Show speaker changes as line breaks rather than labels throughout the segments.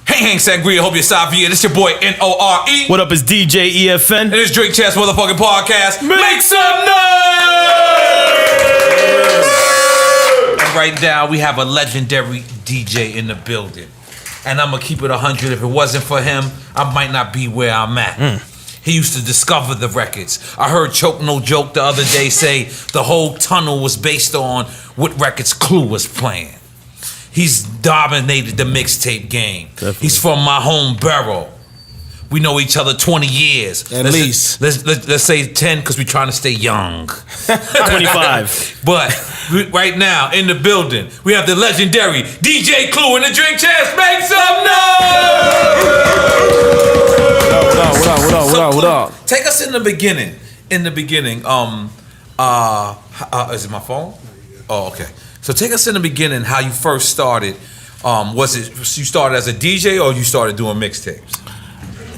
Hang Sangria, hope you're Savia. This your boy N.O.R.E.
What up, it's DJ EFN.
And this Drink Champs motherfucking podcast.
Make some noise!
And right now, we have a legendary DJ in the building. And I'm going to keep it 100. If it wasn't for him, I might not be where I'm at. He used to discover the records. I heard Choke No Joke the other day say the whole tunnel was based on what records Clue was playing. He's dominated the mixtape game. Definitely. He's from my home borough. We know each other 20 years.
At least.
Let's say 10 because we're trying to stay young.
25.
But right now, in the building, we have the legendary DJ Clue and the Drink Champs. Make some noise!
What up?
Take us in the beginning. Is it my phone? Oh, okay. So take us in the beginning, how you first started. Was it you started as a DJ or you started doing mixtapes?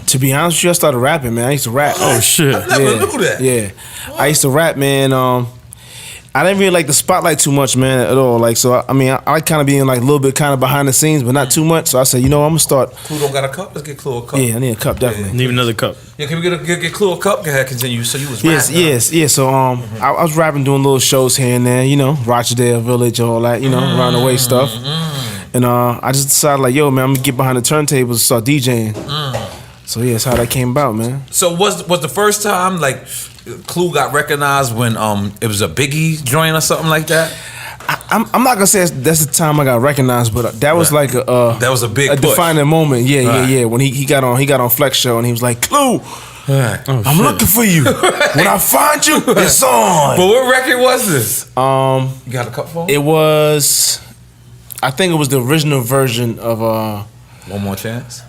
To be honest with you, I started rapping, man. I used to rap.
Oh shit!
I never knew that.
Yeah, I used to rap, man. I didn't really like the spotlight too much, man, at all. Like, so I kind of being like a little bit kind of behind the scenes, but not too much. So I said, I'm gonna start.
Clue don't got a cup. Let's get Clue a cup.
Yeah, I need a cup, definitely.
Need another cup.
Yeah, can we get Clue a cup? Go ahead, continue. So you was rapping.
Yes. So I was rapping, doing little shows here and there, Rochdale Village, all that, around the way stuff. And I just decided, like, yo, man, I'm gonna get behind the turntables and start DJing. So yeah, that's how that came about, man.
So was the first time like Clue got recognized when it was a Biggie joint or something like that?
I'm not gonna say that's the time I got recognized, but that was like
that was a big push.
Defining moment. Yeah. When he got on Flex Show and he was like, Clue, I'm looking for you. When I find you, it's on.
But what record was this?
You
got a cup phone?
It was, I think it was the original version of
One More Chance.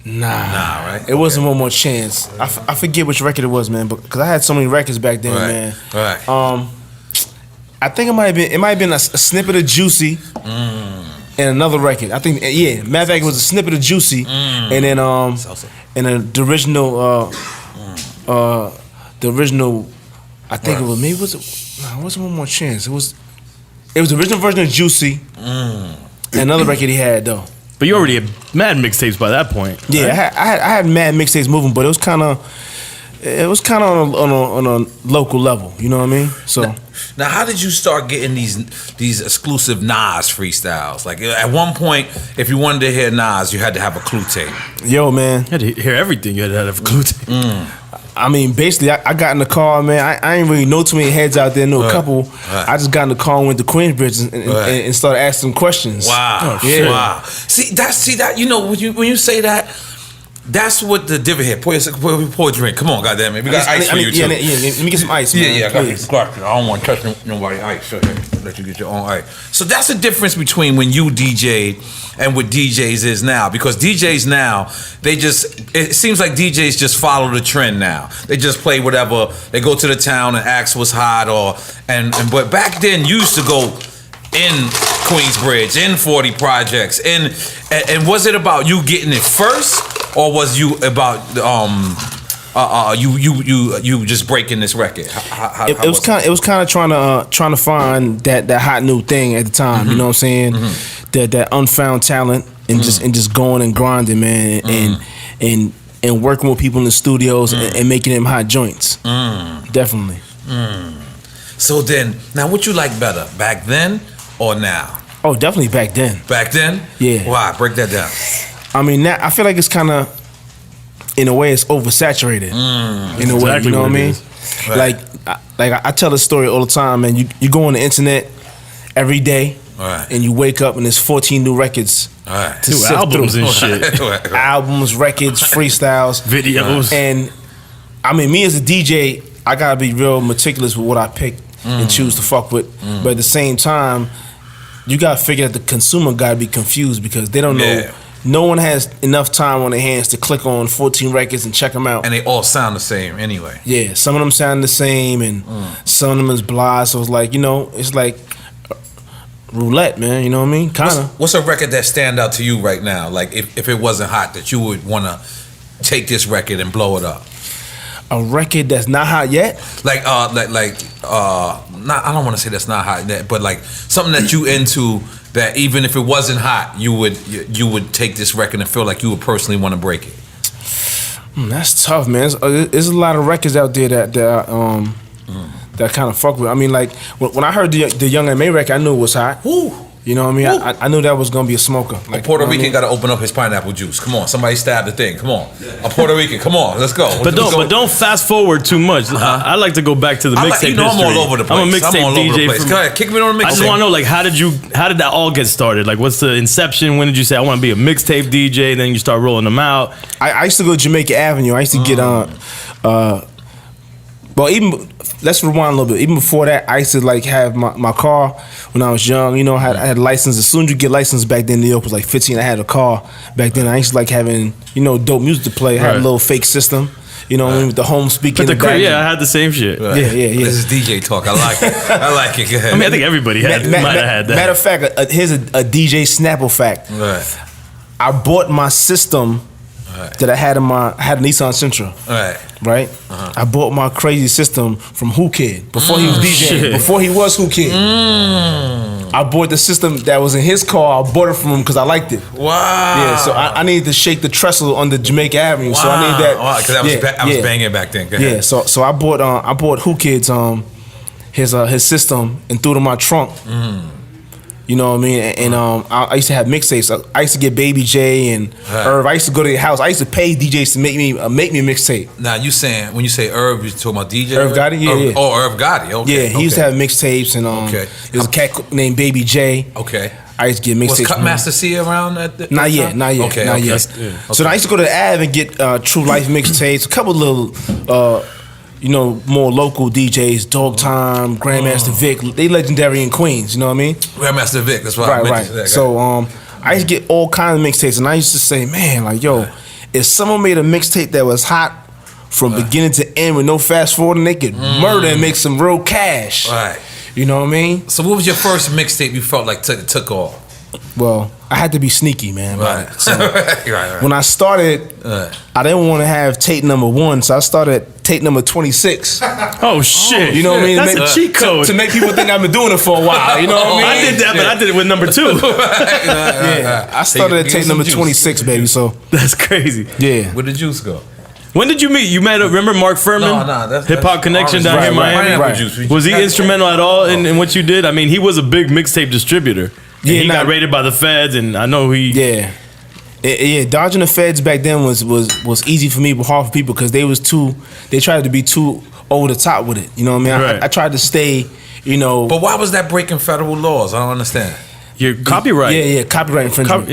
Nah,
right?
It wasn't One More Chance. I forget which record it was, man, because I had so many records back then, man.
Right.
I think it might have been a snippet of Juicy and another record. I think, yeah, matter of fact, it was a snippet of Juicy and then and the original I think it was, maybe it wasn't One More Chance. It was the original version of Juicy and another record he had though.
But you already had mad mixtapes by that point.
Yeah, right? I had mad mixtapes moving, but it was kind of on a local level. You know what I mean? So
now how did you start getting these exclusive Nas freestyles? Like at one point, if you wanted to hear Nas, you had to have a Clue tape.
Yo, man,
you had to hear everything. You had to have a Clue tape.
I mean, basically, I got in the car, man. I ain't really know too many heads out there. Know a couple. I just got in the car and went to Queensbridge and started asking them questions.
Wow, wow. See that. When you say that, that's what the dividend here. Pour a drink. Come on, goddamn it. We got ice for you too.
Yeah, let me get some ice, man.
Yeah, I got this. I don't want to touch nobody's ice. So here, let you get your own ice. So that's the difference between when you DJ'd and what DJs is now. Because DJs now, it seems like DJs just follow the trend now. They just play whatever. They go to the town and ask what's hot but back then you used to go in Queensbridge, in 40 Projects, and was it about you getting it first, or was you about you just breaking this record?
It was kind of trying to find that hot new thing at the time. You know what I'm saying? That unfound talent and just going and grinding, man, and working with people in the studios and making them hot joints. Definitely.
So then, now what you like better, back then or now?
Oh, definitely back then.
Back then?
Yeah.
Why? Break that down.
I mean, now I feel like it's kind of, in a way, it's oversaturated. In a way, you know what I mean? Right. Like I tell this story all the time, man. You go on the internet every day, and you wake up and there's 14 new records to sift
albums
through.
And shit.
Albums, records, freestyles,
videos,
and I mean, me as a DJ, I gotta be real meticulous with what I pick and choose to fuck with. But at the same time, you gotta figure that the consumer gotta be confused because they don't know. No one has enough time on their hands to click on 14 records and check them out.
And they all sound the same anyway.
Yeah, some of them sound the same and some of them is blah. So it's like, it's like roulette, man. You know what I mean? Kind of.
What's a record that stand out to you right now? Like if it wasn't hot, that you would want to take this record and blow it up?
A record that's not hot yet?
Like not, I don't want to say that's not hot yet, but like something that you into that even if it wasn't hot, you would take this record and feel like you would personally want to break it.
That's tough, man. There's a lot of records out there that kind of fuck with. I mean, like when I heard the Young M.A. record, I knew it was hot.
Woo.
You know what I mean? I knew that was gonna be a smoker. Like,
a Puerto Rican
I mean?
got to open up his pineapple juice. Come on, somebody stab the thing. Come on, a Puerto Rican. Come on, let's go.
But don't fast forward too much. I like to go back to the mixtape history.
I'm all over the place.
I'm a mixtape DJ.
Go ahead, kick me on the mixtape.
I just want to know, like, how did that all get started? Like, what's the inception? When did you say I want to be a mixtape DJ? Then you start rolling them out.
I used to go to Jamaica Avenue. I used to get on. Well, even let's rewind a little bit. Even before that, I used to like have my car when I was young. You know, I had a license. As soon as you get licensed back then, New York was like 15. I had a car back then. I used to like having dope music to play. I had a little fake system. You know what I mean, with the home speaker.
Yeah, I had the same shit.
Right.
Yeah.
This is DJ talk. I like it. I like it. Go ahead.
I mean, I think everybody might have had that.
Matter of fact, here's a DJ Snapple fact.
Right.
I bought my system that I had a Nissan Sentra. Right. I bought my crazy system from Who Kid before he was DJing.
Shit.
Before he was Who Kid. I bought the system that was in his car. I bought it from him because I liked it.
Wow.
Yeah. So I needed to shake the trestle on the Jamaica Avenue.
Wow.
So I needed that.
Wow. Because I was banging back then. Go ahead.
Yeah. So I bought Who Kid's his system and threw it in my trunk. You know what I mean? And I used to have mixtapes. I used to get Baby J and Irv. I used to go to their house. I used to pay DJs to make me a mixtape.
Now when you say Irv, you talking about DJ?
Irv Gotti? Yeah.
Oh, Irv Gotti. Okay.
Yeah, he used to have mixtapes and there's a cat named Baby J.
Okay.
I used to get mixtapes.
Was Cutmaster C around at the
Not yet.
Okay.
So I used to go to the Ave and get True Life mixtapes, a couple little more local DJs, Dog Time, Grandmaster Vic. They legendary in Queens, you know what I mean?
Grandmaster Vic, that's why I mentioned that.
So I used to get all kinds of mixtapes, and I used to say, man, like, yo, if someone made a mixtape that was hot from beginning to end with no fast forwarding, they could murder and make some real cash.
Right.
You know what I mean?
So what was your first mixtape you felt like took off?
Well, I had to be sneaky, man.
Right.
So
right.
When I started, I didn't want to have tape number 1, so I started at tape number 26.
Oh shit!
You know what I mean?
That's a cheat code
to make people think I've been doing it for a while. You know what I mean?
I did that, but I did it with number 2.
I started at tape number 26, baby. So
that's crazy.
Yeah.
Where did Juice go?
When did you meet? You met, remember Mark Furman?
No, that's
Hip Hop Connection down here in Miami.
Juice.
Was he instrumental at all in what you did? I mean, he was a big mixtape distributor. Yeah, he got raided by the feds, and I know he.
Yeah, dodging the feds back then was easy for me, but hard for people because they tried to be too over the top with it. You know what I mean?
Right.
I tried to stay,
But why was that breaking federal laws? I don't understand.
Your copyright.
Yeah, copyright infringement.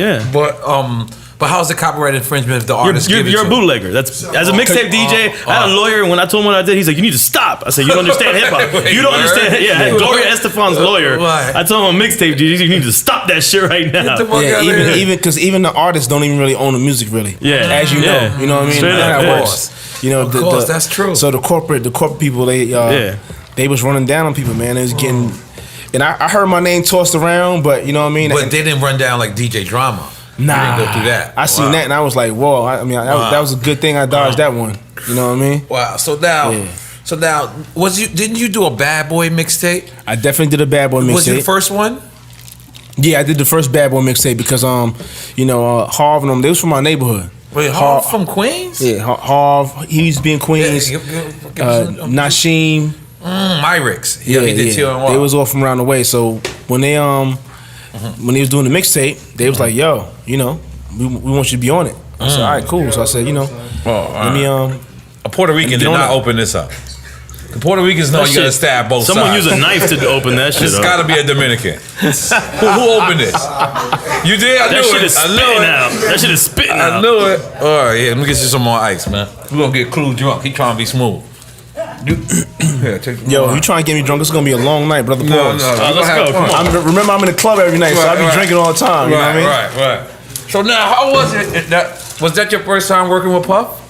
But how's the copyright infringement if the artist gives it
You're
to
a bootlegger. That's as a mixtape DJ. I had a lawyer, and when I told him what I did, he's like, "You need to stop." I said, "You don't understand hip hop. You don't understand." Yeah, Gloria Estefan's lawyer.
Right.
I told him I'm a mixtape DJ. You need to stop that shit right now.
Yeah, even because the artists don't even really own the music, really.
Yeah,
as you know, you know what I mean.
Straight
That's
up,
how it
yeah.
works. You know,
Of course, that's true.
So the corporate people, they was running down on people, man. They was getting, and I heard my name tossed around, but you know what I mean.
But they didn't run down like DJ Drama.
Nah,
you didn't go through that.
I seen that and I was like, whoa. I mean, that was a good thing I dodged that one. You know what I mean?
Wow. So now, didn't you do a Bad Boy mixtape?
I definitely did a Bad Boy mixtape.
Was it the first one?
Yeah, I did the first Bad Boy mixtape because Harv and them, they was from my neighborhood.
Wait, Harv from Queens?
Yeah, Harv, he used to be in Queens. Nasheem.
Myrix. Yeah, he did TLNY.
They was all from around the way. So when they when he was doing the mixtape, they was like, yo, we want you to be on it. I said, all right, cool. So I said, let me
a Puerto Rican did not open this up. The Puerto Ricans know you gotta stab both
Someone
sides.
use a knife to open that shit
It's
up.
gotta be a Dominican. Who opened this? You did? I
That
knew
shit
it.
is
I knew
spitting
it.
out. That shit is spitting
I
out.
knew it. All right, yeah, let me get you some more ice, man. We're gonna get Clue drunk. He trying to be smooth.
Yo, you trying to get me drunk? It's gonna be a long night, brother.
No,
Pause.
Let's go. Come on.
Remember, I'm in the club every night, so I be drinking all the time. You know what I mean?
Right. So now, how was it? Was that your first time working with Puff?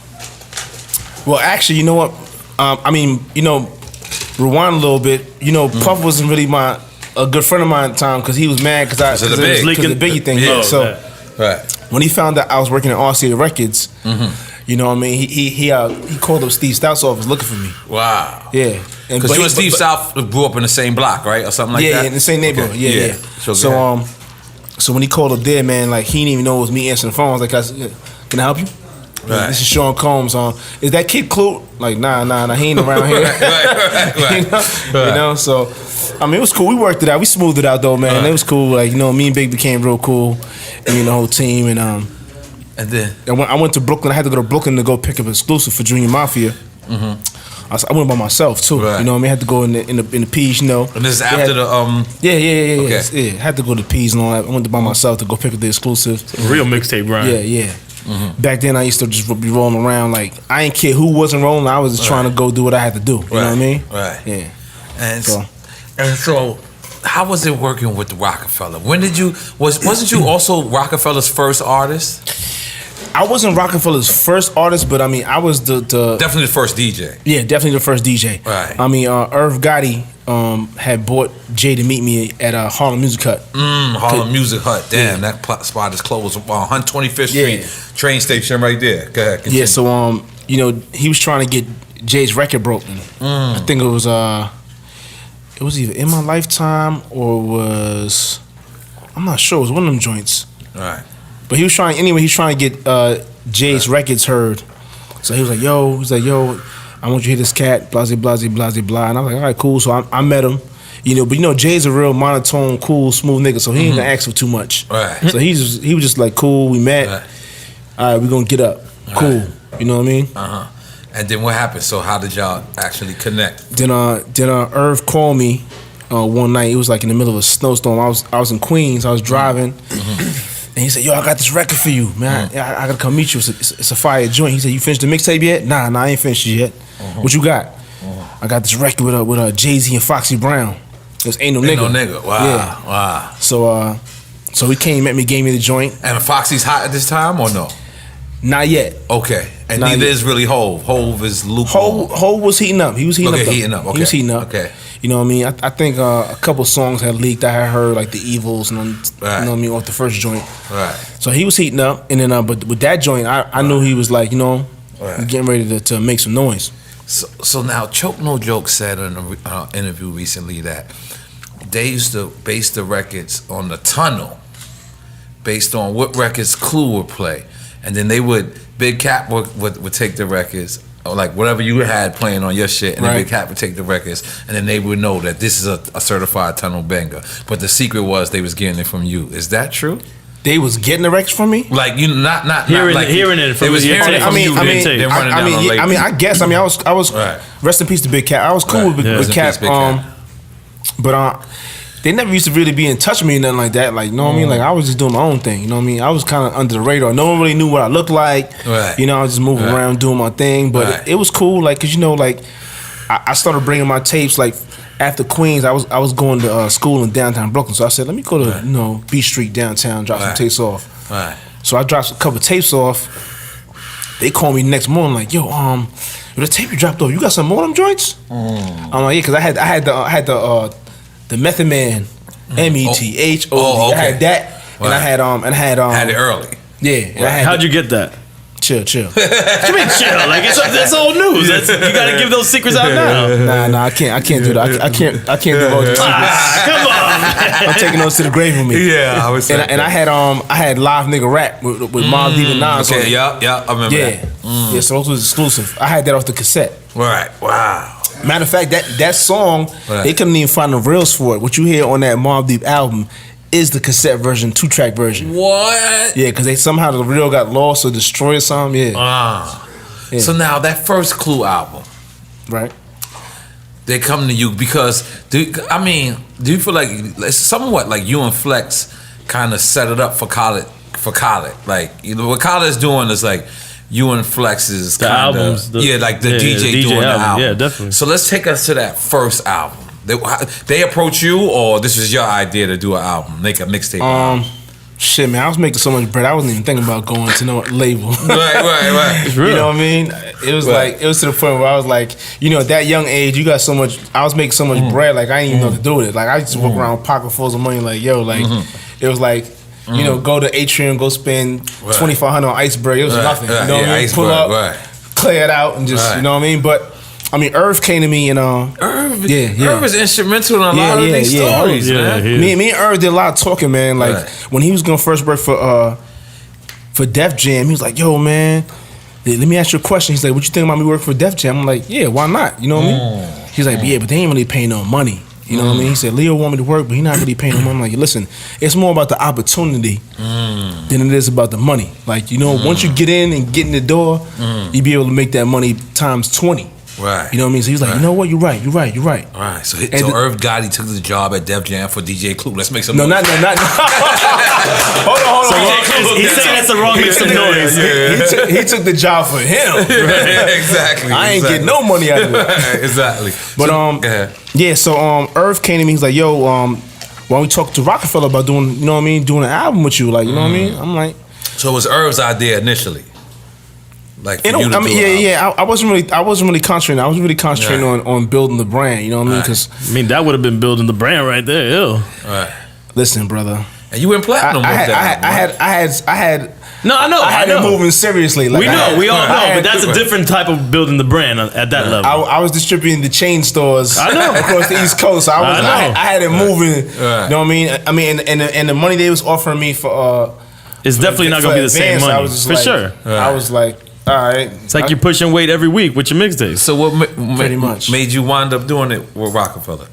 Well, actually, you know what? Rewind a little bit. Puff wasn't really a good friend of mine at the time because he was mad because
of the
the Biggie thing.
Yeah.
So
Right.
when he found out I was working at RCA Records, You know what I mean? He called up Steve Stout's office looking for me.
Wow.
Yeah.
Because you and Steve Stout grew up in the same block, right? Or something like that?
Yeah, in the same neighborhood.
Okay.
Yeah. So when he called up there, man, like he didn't even know it was me answering the phone. I was like, can I help you?
Right.
This is Sean Combs. Is that Kid Clue? Like, nah, he ain't around here.
right.
You know, so I mean, it was cool. We worked it out. We smoothed it out though, man. It was cool. Like, you know, me and Big became real cool, and the whole team. And
then
I went to Brooklyn. I had to go to Brooklyn to go pick up exclusive for Junior Mafia. I went by myself too.
Right.
You know what I mean? I had to go in the P's, you know.
And this is after
Yeah.
Okay.
Yeah. I had to go to the P's and all that. I went by myself to go pick up the exclusive.
Real mixtape grind.
Yeah. Back then I used to just be rolling around like I ain't care who wasn't rolling. I was just trying to go do what I had to do. You know what I mean?
Right.
Yeah.
And so how was it working with the Rockefeller? When did you wasn't you also Rockefeller's first artist?
I wasn't Rockefeller's first artist, but I mean I was the
definitely the first DJ.
Yeah, definitely the first DJ.
Right.
I mean Irv Gotti had bought Jay to meet me at Harlem Music Hut.
Harlem Music Hut. Damn, that spot is closed. 125th Street train station right there. Go ahead. Continue.
Yeah, so you know, he was trying to get Jay's record broken. I think it was either In My Lifetime or I'm not sure. It was one of them joints.
Right.
But he was trying to get Jay's records heard. So he was like, yo, I want you to hear this cat, blah, blah, blah, blah, blah. And I was like, all right, cool. So I met him. You know, but you know, Jay's a real monotone, cool, smooth nigga, so he ain't gonna ask for too much.
Right.
So he was just like, cool, we met.
Right.
All right, we gonna get up. Cool. You know what I mean?
And then what happened? So how did y'all actually connect?
Then Irv called me one night. It was like in the middle of a snowstorm. I was in Queens. I was driving. And he said, yo, I got this record for you, man. I gotta come meet you. It's a fire joint. He said, you finished the mixtape yet? Nah, I ain't finished it yet. What you got? I got this record with Jay-Z and Foxy Brown. It was Ain't No Nigga.
Wow.
Yeah.
Wow.
So he came, met me, gave me the joint.
And Foxy's hot at this time or no?
Not yet.
Okay. And
Not
neither
yet.
is really Hove. Hove is lukewarm.
Hove was heating up. He was heating up. Though.
Heating up. Okay.
He was heating up.
Okay.
You know what I mean? I think a couple songs had leaked. I had heard like the Evils and you know what I mean, off the first joint.
Right.
So he was heating up, and then but with that joint, I knew he was like, you know, getting ready to make some noise.
So now, Choke No Joke said in an interview recently that they used to base the records on the tunnel, based on what records Clue would play, and then they would Big Cat would take the records, or like whatever you had playing on your shit, and then Big Cat would take the records, and then they would know that this is a certified tunnel banger. But the secret was they was getting it from you. Is that true?
They was getting the records from me?
Like you not
hearing
like
it from
they was hearing it from you.
I guess. I mean, I was rest in peace to Big Cat. I was cool with Cat. But they never used to really be in touch with me or nothing like that. Like, you know what I mean? Like, I was just doing my own thing. You know what I mean? I was kind of under the radar. No one really knew what I looked like.
Right.
You know, I was just moving around doing my thing. But it was cool. Like, cause you know, like I started bringing my tapes like. After Queens, I was going to school in downtown Brooklyn, so I said, let me go to you know B Street downtown, drop some tapes off. Right. So I dropped a couple tapes off. They called me the next morning like, yo, the tape you dropped off, you got some more of them joints? I'm like, yeah, cause I had the Method Man, METHOD. I had that, and I had
it early.
Yeah.
How'd you get that?
Chill.
What you mean chill? Like that's old news. You gotta give those secrets out now.
Nah, I can't do that. I can't divulge the secrets.
Come on.
I'm taking those to the grave with me.
Yeah, I was.
And I had Live Nigga Rap with Mobb Deep and Nas.
Okay, yeah, I remember that.
Yeah, so those was exclusive. I had that off the cassette.
Right. Wow.
Matter of fact, that song, they couldn't even find the reels for it. What you hear on that Mobb Deep album is the cassette version, 2-track version.
What?
Yeah, because somehow the reel got lost or destroyed or something. Yeah.
So now that first Clue album,
right?
They come to you because do you feel like it's somewhat like you and Flex kind of set it up for Khaled? Like what Khaled is doing is like you and Flex is
the
kinda,
albums,
like the DJ doing the album.
Yeah, definitely.
So let's take us to that first album. They approach you, or this was your idea to do an album, make a mixtape album?
Shit, man, I was making so much bread. I wasn't even thinking about going to no label.
Right.
It's real.
You know what I mean? It was like it was to the point where I was like, you know, at that young age, you got so much. I was making so much bread, like I didn't even know what to do with it. Like I just walk around with pocket fulls of money, like yo, like it was like You know, go to Atrium, go spend $2,500 on Iceberg. It was nothing. You know what I mean? Pull up, clear it out, and just you know what I mean. But I mean, Irv came to me and Irv
is instrumental in a lot of these stories, man.
Me and Irv did a lot of talking, man. Like when he was gonna first work for Def Jam, he was like, "Yo, man, let me ask you a question." He's like, "What you think about me working for Def Jam?" I'm like, "Yeah, why not?" You know what I mean? He's like, "Yeah, but they ain't really paying no money." You know what I mean? He said, Leo want me to work, but he not really paying no money. I'm like, listen, it's more about the opportunity than it is about the money. Like, you know, once you get in and get in the door, you be able to make that money times 20.
Right.
You know what I mean? So he's like, you know what? You're right. All
right. So Irv Gotti took the job at Def Jam for DJ Clue. Let's make some noise.
Not. Hold on.
He's saying that's the wrong mix of noise.
He took the job for him.
Exactly.
I ain't getting no money out of it.
Exactly.
But so Irv came to me. He's like, yo, why don't we talk to Rockefeller about doing, you know what I mean, doing an album with you? Like, you know what I mean? I'm like,
so it was Irv's idea initially. Like, I
wasn't really concentrating. I was really concentrating on building the brand. You know what I mean? Because
that would have been building the brand right there. Ew.
Right.
Listen, brother.
And you went platinum with that.
I had.
No, I know.
I had it moving seriously. Like,
we all know, but that's a different type of building the brand at that level.
I was distributing the chain stores across the East Coast. So I had it moving. You know what I mean? And the money they was offering me for
it's definitely not gonna be the same money.
I was just
sure.
I was like, all right.
It's like you're pushing weight every week with your mixtapes.
So what
pretty much
made you wind up doing it with Rockefeller?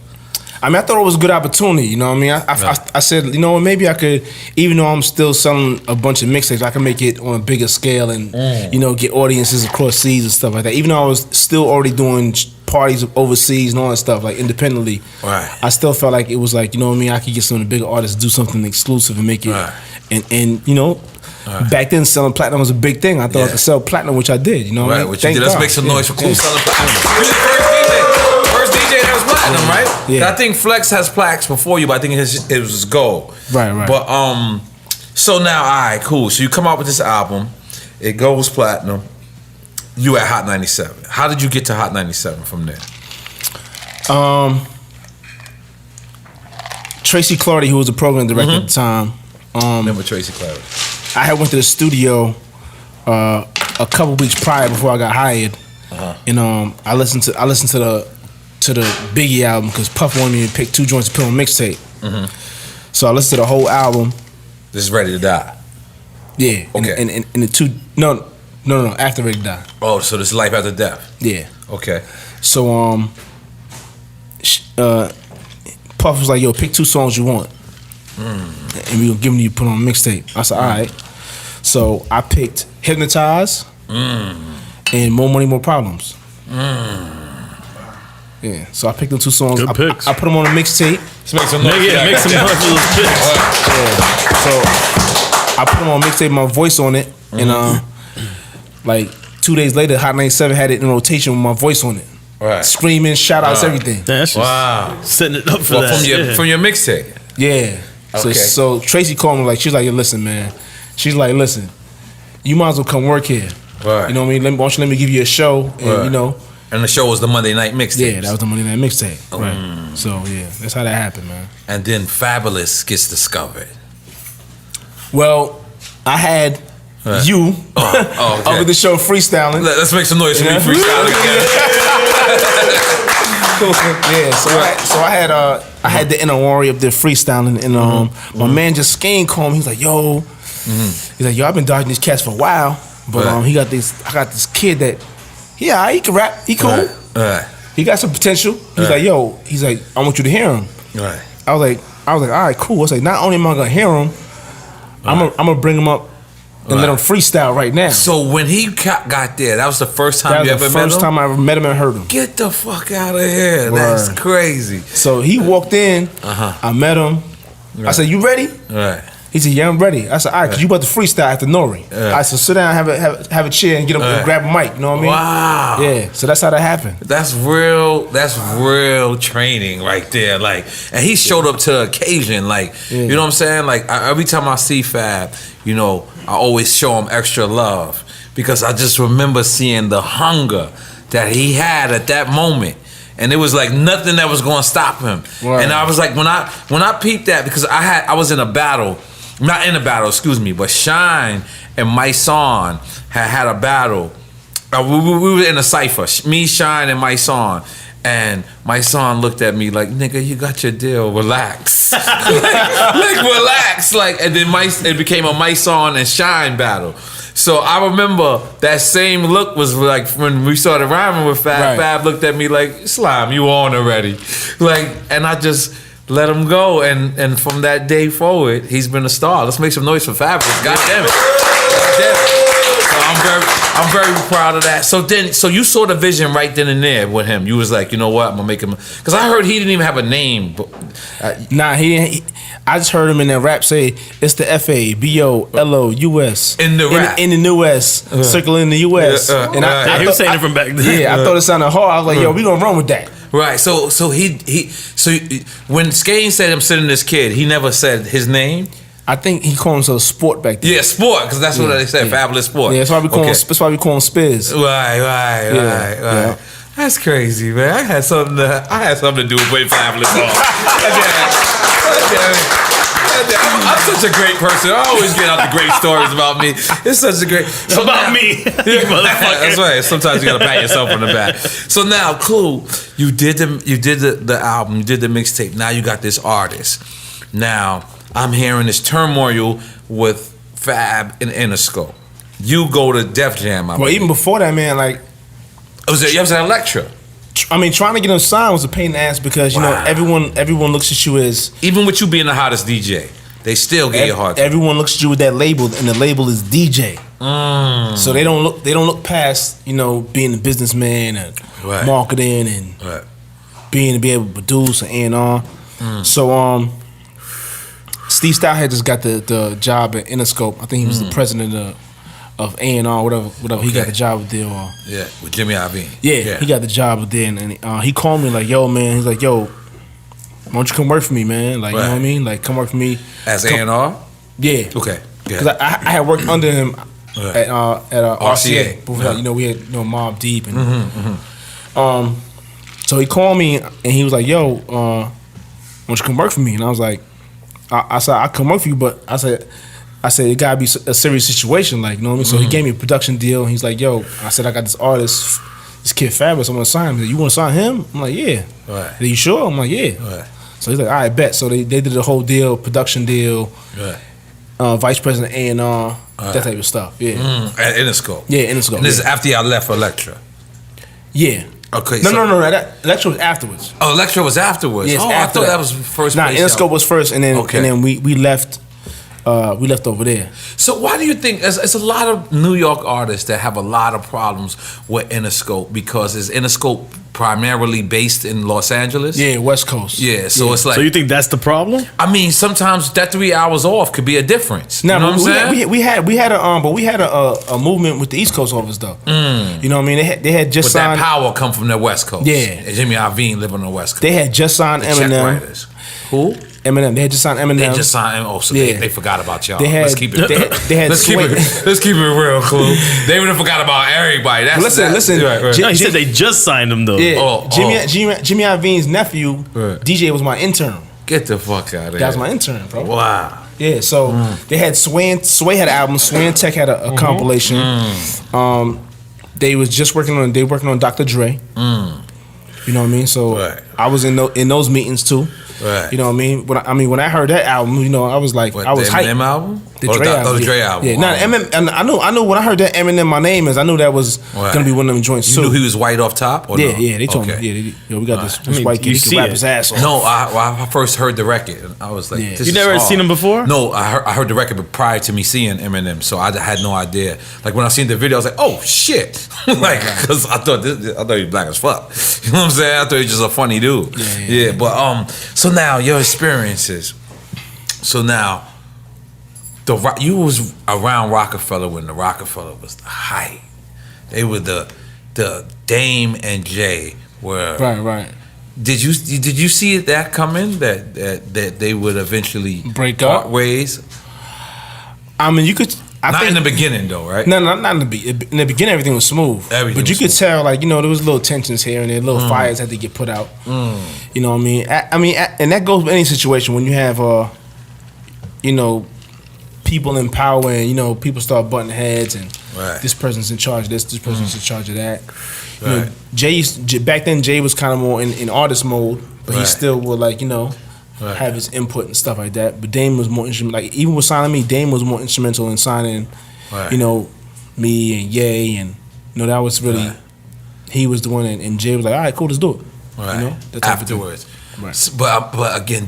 I mean, I thought it was a good opportunity. You know what I mean? I said, you know what? Maybe I could, even though I'm still selling a bunch of mixtapes, I can make it on a bigger scale and you know, get audiences across seas and stuff like that. Even though I was still already doing parties overseas and all that stuff, like independently.
Right.
I still felt like it was like, you know what I mean? I could get some of the bigger artists to do something exclusive and make it, and you know. Back then, selling platinum was a big thing. I thought I could sell platinum, which I did. You know,
right? Which you did. Let's make some noise for Clue selling platinum. First DJ that was platinum, right?
Yeah.
I think Flex has plaques before you, but I think it was his gold.
Right.
But so now, all right, cool. So you come out with this album, it goes platinum. You at Hot 97. How did you get to Hot 97 from there?
Tracy Clardy, who was the program director at the time.
Remember Tracy Clardy?
I had went to the studio a couple weeks prior before I got hired, and I listened to the Biggie album because Puff wanted me to pick 2 joints to put on Mixtape. So I listened to the whole album.
This is Ready to Die.
Yeah.
Okay.
And the two no after Ready to Die.
Oh, so this is Life After Death.
Yeah.
Okay.
So Puff was like, "Yo, pick 2 songs you want." And we gonna give them to you, put on a mixtape. I said, all right. So I picked Hypnotize and More Money, More Problems. Yeah. So I picked them 2 songs.
Good picks.
I put them on a mixtape.
Let's make some noise.
Make some noise for those picks.
So I put them on a mixtape, my voice on it, and like 2 days later, Hot 97 had it in rotation with my voice on it.
Right.
Screaming, shout outs, everything.
That's just setting it up for that.
From your mixtape.
Yeah.
Okay.
So Tracy called me, like, she's like, listen, man. She's like, listen, you might as well come work here.
Right.
You know what I mean? Why don't you let me give you a show? And you know.
And the show was the Monday Night Mixtape.
Yeah, that was the Monday Night Mixtape. Right. So yeah, that's how that happened, man.
And then Fabulous gets discovered.
Well, I had you over the show freestyling.
Let's make some noise for me freestyling again.
Yeah, so I had the N.O.R.E up there freestyling, and my man just Skane called me. He's like, yo, he's like, yo, I've been dodging these cats for a while, but I got this kid that, he can rap, he cool, he got some potential. He's like, yo, I want you to hear him.
Right.
I was like, all right, cool. I was like, not only am I gonna hear him, I'm gonna bring him up and let him freestyle right now.
So when he got there, that was the first time you ever met him?
That was the first time I ever met him and heard him.
Get the fuck out of here. That's crazy.
So he walked in, I met him. I said, you ready?
Right.
He said, yeah, I'm ready. I said, all right, because you about to freestyle after N.O.R.E. I said, sit down, have a chair and get him and grab a mic, you know what I mean?
Wow.
Yeah, so that's how that happened.
That's real training right there. Like, and he showed up to the occasion, like, you know what I'm saying? Like, every time I see Fab, you know, I always show him extra love because I just remember seeing the hunger that he had at that moment. And it was like nothing that was going to stop him. Right. And I was like, when I peeped that, because I was in a battle not in a battle, excuse me, but Shine and Myson had a battle. We were in a cipher, me, Shine, and Myson. And Myson looked at me like, nigga, you got your deal, relax. like relax. Like, and then it became a Myson and Shine battle. So I remember that same look was like when we started rhyming with Fab. Right. Fab looked at me like, Slime, you on already. Like, and I just let him go. And from that day forward, he's been a star. Let's make some noise for Fabulous. God damn it. God damn it. So I'm very proud of that. So you saw the vision right then and there with him. You was like, you know what, I'm gonna make him. Because I heard he didn't even have a name.
Nah, he didn't. I just heard him in that rap say it's the FABOLOUS
in the rap
in the US, circling the US.
And he was saying it from back then.
Yeah, I thought it sounded hard. I was like, yo, we gonna run with that.
Right. So when Skane said I'm sending this kid, he never said his name.
I think he called himself Sport back then.
Yeah, Sport, because that's what they said, Fabulous Sport.
Yeah, that's why we call him Spiz.
Right. That's crazy, man. I had something to do with putting Fabulous on. I'm such a great person. I always get out the great stories about me. It's such a great
me.
That's right. Sometimes you gotta pat yourself on the back. So now, Clue, you did the album, you did the mixtape. Now you got this artist. Now I'm hearing this turmoil with Fab and Interscope. You go to Def Jam.
Even before that, man, like
you was at Elektra.
I mean, trying to get him signed was a pain in the ass because you know everyone looks at you as,
even with you being the hottest DJ, they still get you hard.
Everyone looks at you with that label, and the label is DJ. So they don't look past, you know, being a businessman and marketing and being able to produce and A&R. So Steve Style had just got the job at Interscope. I think he was the president of A&R, whatever. Okay. He got the job with there.
With Jimmy Iovine.
Yeah, he got the job with there, and he called me like, "Yo, man," he's like, "Yo, why don't you come work for me, man? Like, you know what I mean? Like, come work for me
as A&R."
Yeah.
Okay.
Because I had worked under him at RCA. Before, you know, we had Mobb Deep and so he called me and he was like, "Yo, why don't you come work for me?" And I was like, I said, "I come work for you," but I said it gotta be a serious situation, like, you know what I mean? So he gave me a production deal. And he's like, "Yo," I said, "I got this artist, this kid Fabulous. I'm gonna sign him." He's like, "You wanna sign him?" I'm like, "Yeah." Right. Are you sure? I'm like, "Yeah." Right. So he's like, "All right, bet." So they did the whole deal, production deal, vice president A&R, that type of stuff. Yeah.
At Interscope.
Yeah, Interscope.
And this is after y'all left for Elektra.
Yeah.
Okay.
No. That Elektra was afterwards.
Oh, Elektra was afterwards.
Yes,
I thought that was first.
Nah, Interscope was first, and then we left. We left over there.
So why do you think it's a lot of New York artists that have a lot of problems with Interscope, because is Interscope primarily based in Los Angeles?
Yeah, West Coast.
Yeah, so it's like.
So you think that's the problem?
I mean, sometimes that 3 hours off could be a difference.
No,
you know what I'm saying?
We had a movement with the East Coast office though. You know what I mean? They had just signed.
That power come from the West Coast.
Yeah,
Jimmy Iovine living on the West Coast.
They had just signed Eminem.
Who?
Eminem. They had just signed Eminem.
They just signed. Oh, so they forgot about y'all.
Let's keep it.
Let's keep it real, Clue. They would have forgot about everybody.
Listen.
Right. He said they just signed him though.
Yeah. Jimmy Iovine's nephew, DJ, was my intern.
Get the fuck out of here.
That was my intern, bro.
Wow.
Yeah. So they had Sway had an album. Sway and Tech had a compilation. They was just working on Dr. Dre. You know what I mean? So I was in those meetings too. Right. You know what I mean? When I heard that album, you know, I was like, I was hyped.
The Eminem album?
The Dre album.
The Dre album.
Yeah. Nah, Eminem. I knew when I heard that Eminem, my name is. I knew that was gonna be one of them joints too.
You knew he was white off top? Or
yeah,
no?
Yeah. They told me. Yeah, we got this white kid. He can rap his ass off.
No, I first heard the record and I was like, this is
you never seen him before?
No, I heard the record, but prior to me seeing Eminem, so I had no idea. Like when I seen the video, I was like, oh shit, like because I thought he was black as fuck. You know what I'm saying? I thought he was just a funny dude. Yeah. But so now your experiences. So now, you was around Rockefeller when the Rockefeller was the height. They were the Dame and Jay were
right.
Did you see that coming that they would eventually
break up
ways?
I mean, you could.
Not in the beginning though, right?
No, not in the beginning. In the beginning, everything was smooth. But you could tell, like, you know, there was little tensions here and there, little fires had to get put out. You know what I mean? And that goes with any situation when you have, you know, people in power, and you know, people start butting heads, and
Right.
this person's in charge of this person's in charge of that. You know,
Right.
back then Jay was kind of more in artist mode, but he
Right.
still would, like, you know,
Right.
have his input and stuff like that. But Dame was more instrumental. Like, even with signing me, Dame was more instrumental in signing,
Right.
you know, me and Ye, and you know, that was really,
Right.
he was the one, and Jay was like, all right, cool, let's do it.
Right.
You know, that type of thing.
Afterwards.
Right.
But again,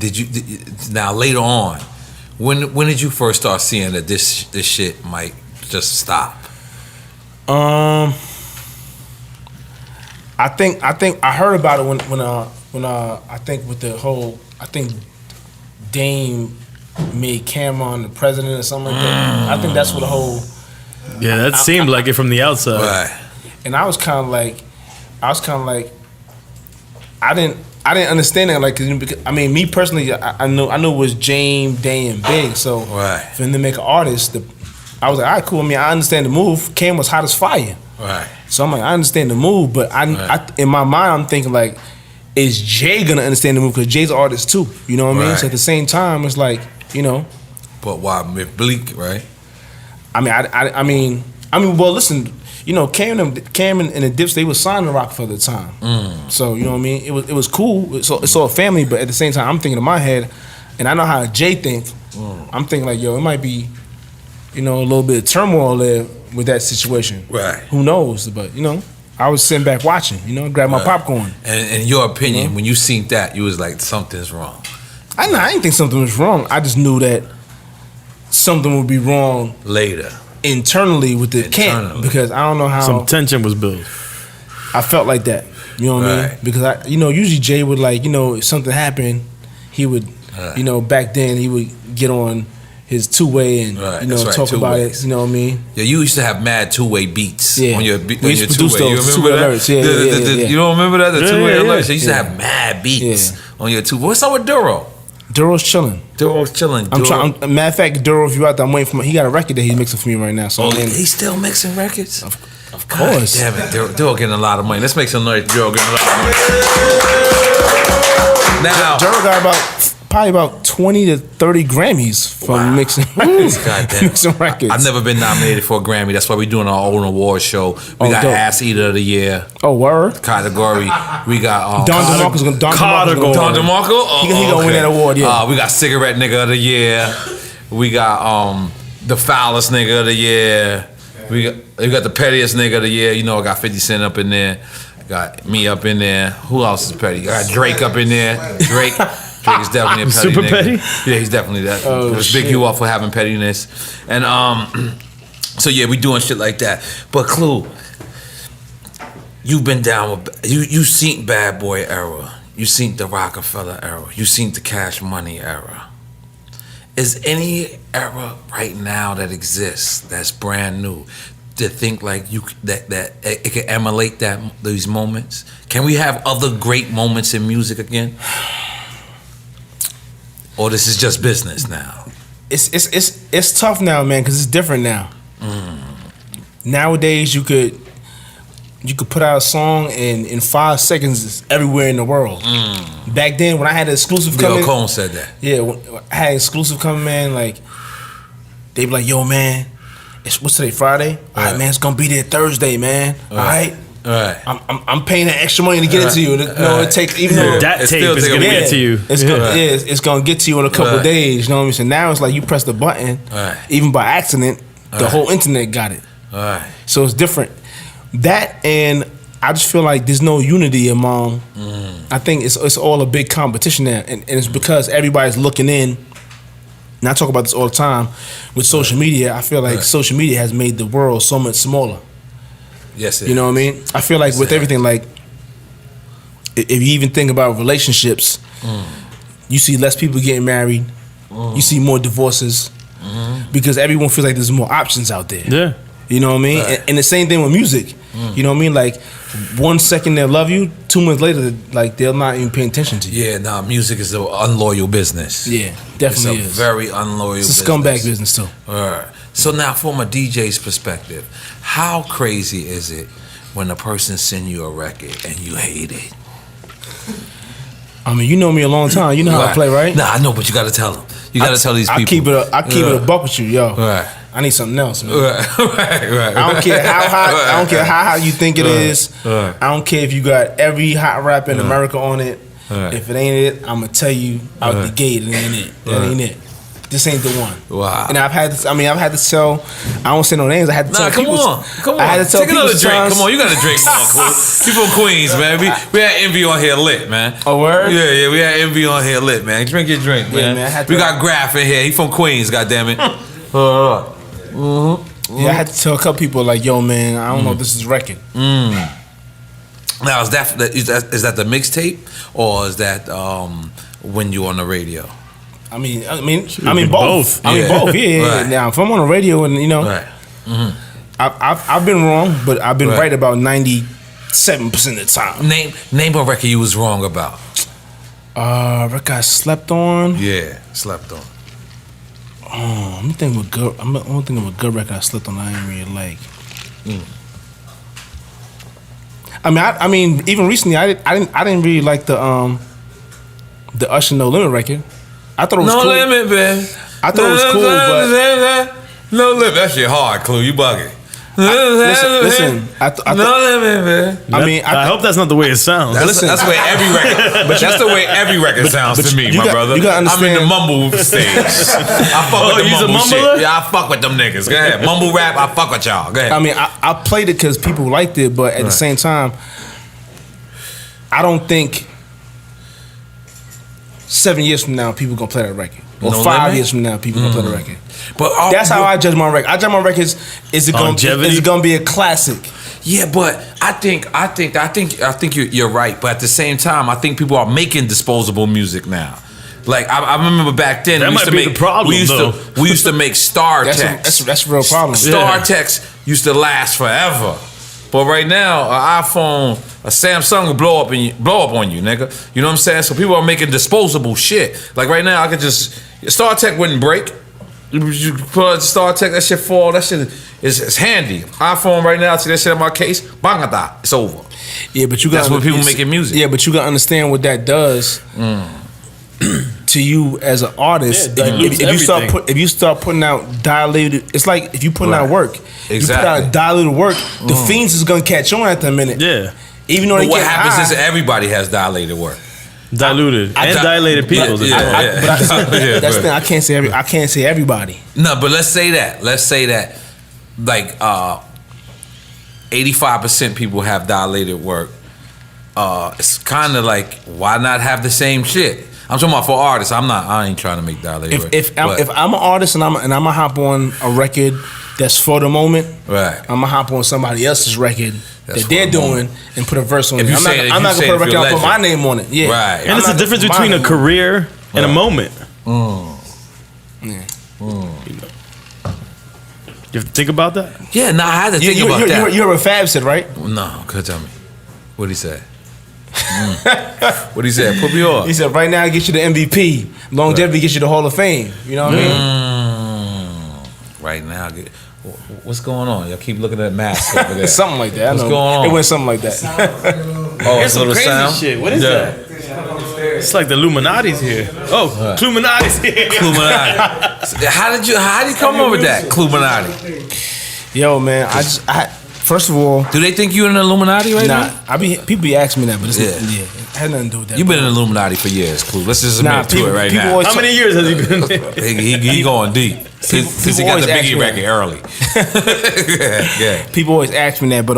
now later on, when did you first start seeing that this shit might just stop?
I think I heard about it when I think with the whole, I think Dame made Cameron the president or something like that. I think that's what the whole,
Yeah, that seemed like it from the outside.
Right.
and I was kind of like I didn't understand that, like, 'cause, because, I mean, me personally, I know it was James, Dame, and Big, so
Right.
for them to make an artist, I was like, all right, cool. I mean, I understand the move. Cam was hot as fire.
Right.
So I'm like, I understand the move, but I in my mind, I'm thinking like, is Jay gonna understand the move? Because Jay's an artist too. You know what I mean?
Right.
So at the same time, it's like, you know,
But why Bleak, right?
I mean, well, listen, you know, Cam and the Dips, they was signed to Rockefeller at the time. So you know what I mean? It was cool. It's all family, but at the same time, I'm thinking in my head, and I know how Jay think. I'm thinking like, yo, it might be, you know, a little bit of turmoil there with that situation.
Right.
Who knows? But you know, I was sitting back watching. You know, grab my popcorn.
And in your opinion,
You know?
when you seen that, you was like, something's wrong.
I didn't think something was wrong. I just knew that something would be wrong
Later.
internally with the camp,
Internally.
because I don't know how
Some tension was built.
I felt like that. You know what I mean?
Right.
Because usually Jay would, like, you know, if something happened, he would,
Right.
you know, back then he would get on his two-way and
Right,
you know,
that's right,
talk about
two-ways.
it. You know what I mean?
Yeah, you used to have mad two-way beats
Yeah.
on your
We
on
used
your
to produce
two-way. You
those
remember
two-way
that?
alerts. Yeah.
You don't remember that? The
Yeah,
two-way
yeah,
alerts. You used to
yeah.
have mad beats
Yeah.
on your two. What's up with Duro?
Duro's chilling.
Duro's chilling.
I'm
Duro-
trying. Matter of fact, Duro, if you out there, I'm waiting for. He got a record that he's mixing for me right now. So
Oh,
I'm in.
he's still mixing records?
Of course.
God damn it. Duro getting a lot of money. Let's make some noise. Duro getting a lot of money. Now.
Duro got probably about 20 to 30 Grammys from mixing records.
God damn.
Mixing records.
I've never been nominated for a Grammy. That's why we're doing our own award show. We got
dope.
Ass Eater of the Year
Oh, word.
category. We got
Don DeMarco's gonna.
Don DeMarco. Oh,
He gonna win that award, yeah.
We got Cigarette Nigga of the Year. We got the Foulest Nigga of the Year. We got the Pettiest Nigga of the Year. You know, I got 50 Cent up in there. Got me up in there. Who else is petty? I got Drake up in there. Drake is definitely a petty
Super
nigga.
petty?
Yeah, he's definitely that.
Oh,
Let's big
shit.
you up for having pettiness. And so yeah, we doing shit like that. But Clue, you've been down with you seen Bad Boy era. You seen the Rockefeller era. You seen the Cash Money era. Is any era right now that exists that's brand new to think like that it can emulate these moments? Can we have other great moments in music again? Or this is just business now?
It's tough now, man, because it's different now. Nowadays, you could put out a song and in 5 seconds it's everywhere in the world. Back then, when I had the exclusive
Bill
coming,
Cone said that.
yeah, when I had exclusive coming, man, like they be like, "Yo, man, what's today? Friday? All right, man, it's gonna be there Thursday, man. All right."
All right.
I'm paying that extra money to get it to you. It takes, even though
That
It's
tape
still
is
taking
gonna
a
get to you.
it's gonna get to you in a couple
Right.
of days. You know what I mean? So now it's like you press the button,
Right.
even by accident, the whole internet got it.
All right.
So it's different. That, and I just feel like there's no unity among. I think it's all a big competition there, and it's because everybody's looking in. And I talk about this all the time with social media. I feel like social media has made the world so much smaller.
Yes, it
You know what I mean? I feel like with everything, like if you even think about relationships, you see less people getting married. You see more divorces because everyone feels like there's more options out there.
Yeah.
You know what I mean?
Right.
And the same thing with music. You know what I mean? Like 1 second they'll love you, 2 months later, like they're not even paying attention to you.
Yeah, nah, music is an unloyal business.
Yeah,
It's
definitely
a
is.
very unloyal
It's
business.
a scumbag business too.
All right. So now from a DJ's perspective, how crazy is it when a person send you a record and you hate it?
I mean, you know me a long time. You know how I play, right?
Nah, I know, but you got to tell them. You got to tell these people.
I keep it a buck with you, yo.
Right.
I need something else, man.
Right.
I don't care how hot. I don't care how hot you think it is. I don't care if you got every hot rap in America on it. If it ain't it, I'm gonna tell you out the gate, it ain't it. That ain't it. This ain't the one.
Wow.
And I've had to tell. I don't say no names. I had to tell people.
Come on.
I had to tell
Take another
people
drink. Come on, you got to drink more, Clue. People in Queens, man. We had Envy on here lit, man.
A word?
Yeah. We had Envy on here lit, man. Drink your drink, man. We got Grafh in here. He from Queens, goddammit.
Yeah, I had to tell a couple people like, yo, man, I don't know if this is record.
Now, is that the mixtape, or is that when you on the radio?
I mean, both. I mean, both. Yeah. Right. Now, if I'm on the radio and
right.
I've been wrong, but I've been right about 97% of the time.
Name a record you was wrong about.
Record I slept on.
Yeah, slept on.
I'm thinking of a good record I slept on. I didn't really like. I mean, even recently, I didn't really like the Usher No Limit record. I thought it was cool.
No Limit, man.
I thought it was cool, but
No Limit. That shit hard, Clue. You bugging.
Listen.
No Limit, man.
I hope that's not the way it sounds.
That's the way every record. But that's the way every record sounds to me, my brother.
You gotta understand.
I'm in the mumble stage. I fuck with the mumble shit. Yeah, I fuck with them niggas. Go ahead, mumble rap. I fuck with y'all. Go ahead.
I mean, I played it because people liked it, but at the same time, I don't think 7 years from now people gonna play that record, or 5 years from now people gonna play the record.
But
that's how I judge my record. I judge my records. Is it gonna be a classic?
Yeah, but I think you're right. But at the same time, I think people are making disposable music now. Like I remember back then,
that might be the problem.
We used to make star text.
That's a real problem.
Star text used to last forever. But right now, an iPhone, a Samsung will blow up on you, nigga. You know what I'm saying? So people are making disposable shit. Like right now, I could just StarTech wouldn't break. You put on StarTech, that shit fall. That shit is handy. iPhone right now, I see that shit in my case. Bangada, it's over.
Yeah, but
that's what people making music.
Yeah, but you gotta understand what that does to you as an artist.
Yeah,
if you start putting out dilated, it's like if you putting out work.
Exactly.
You put out diluted work, the fiends is gonna catch on at that minute.
Yeah.
Even though
what happens is everybody has dilated work.
Diluted dilated people.
That's the thing. I can't say everybody.
No, but let's say that. Like 85% people have dilated work. It's kind of like, why not have the same shit? I'm talking about for artists. I ain't trying to make dilated work.
If I'm an artist and I'm gonna hop on a record that's for the moment,
right?
I'm gonna hop on somebody else's record that they're doing and put a verse on it. I'm not gonna put a record and put my name on it. Yeah,
right.
And it's the difference between a career and a moment.
Yeah.
You have to think about that.
Yeah, I had to think about that.
You heard what Fab said, right?
No, could tell me. What'd he say? What'd he say? Put me on.
He said, right now, I get you the MVP. Longevity gets you the Hall of Fame. You know what I mean?
Right now, what's going on? Y'all keep looking at masks over there.
Something like that.
What's going on?
It went something like that.
It's some crazy shit. What is that? It's like the Illuminati's here. Oh, Cluminati's here.
Cluminati. How did you come up with that, Cluminati?
Yo, man, first of all,
do they think you're an Illuminati right now?
People be asking me that, but it's it had nothing to do with that.
You've been an Illuminati for years, Clue. Let's just admit to it right now.
How many years has he been there?
He going deep. Since he got the Biggie record early. Yeah.
People always ask me that, but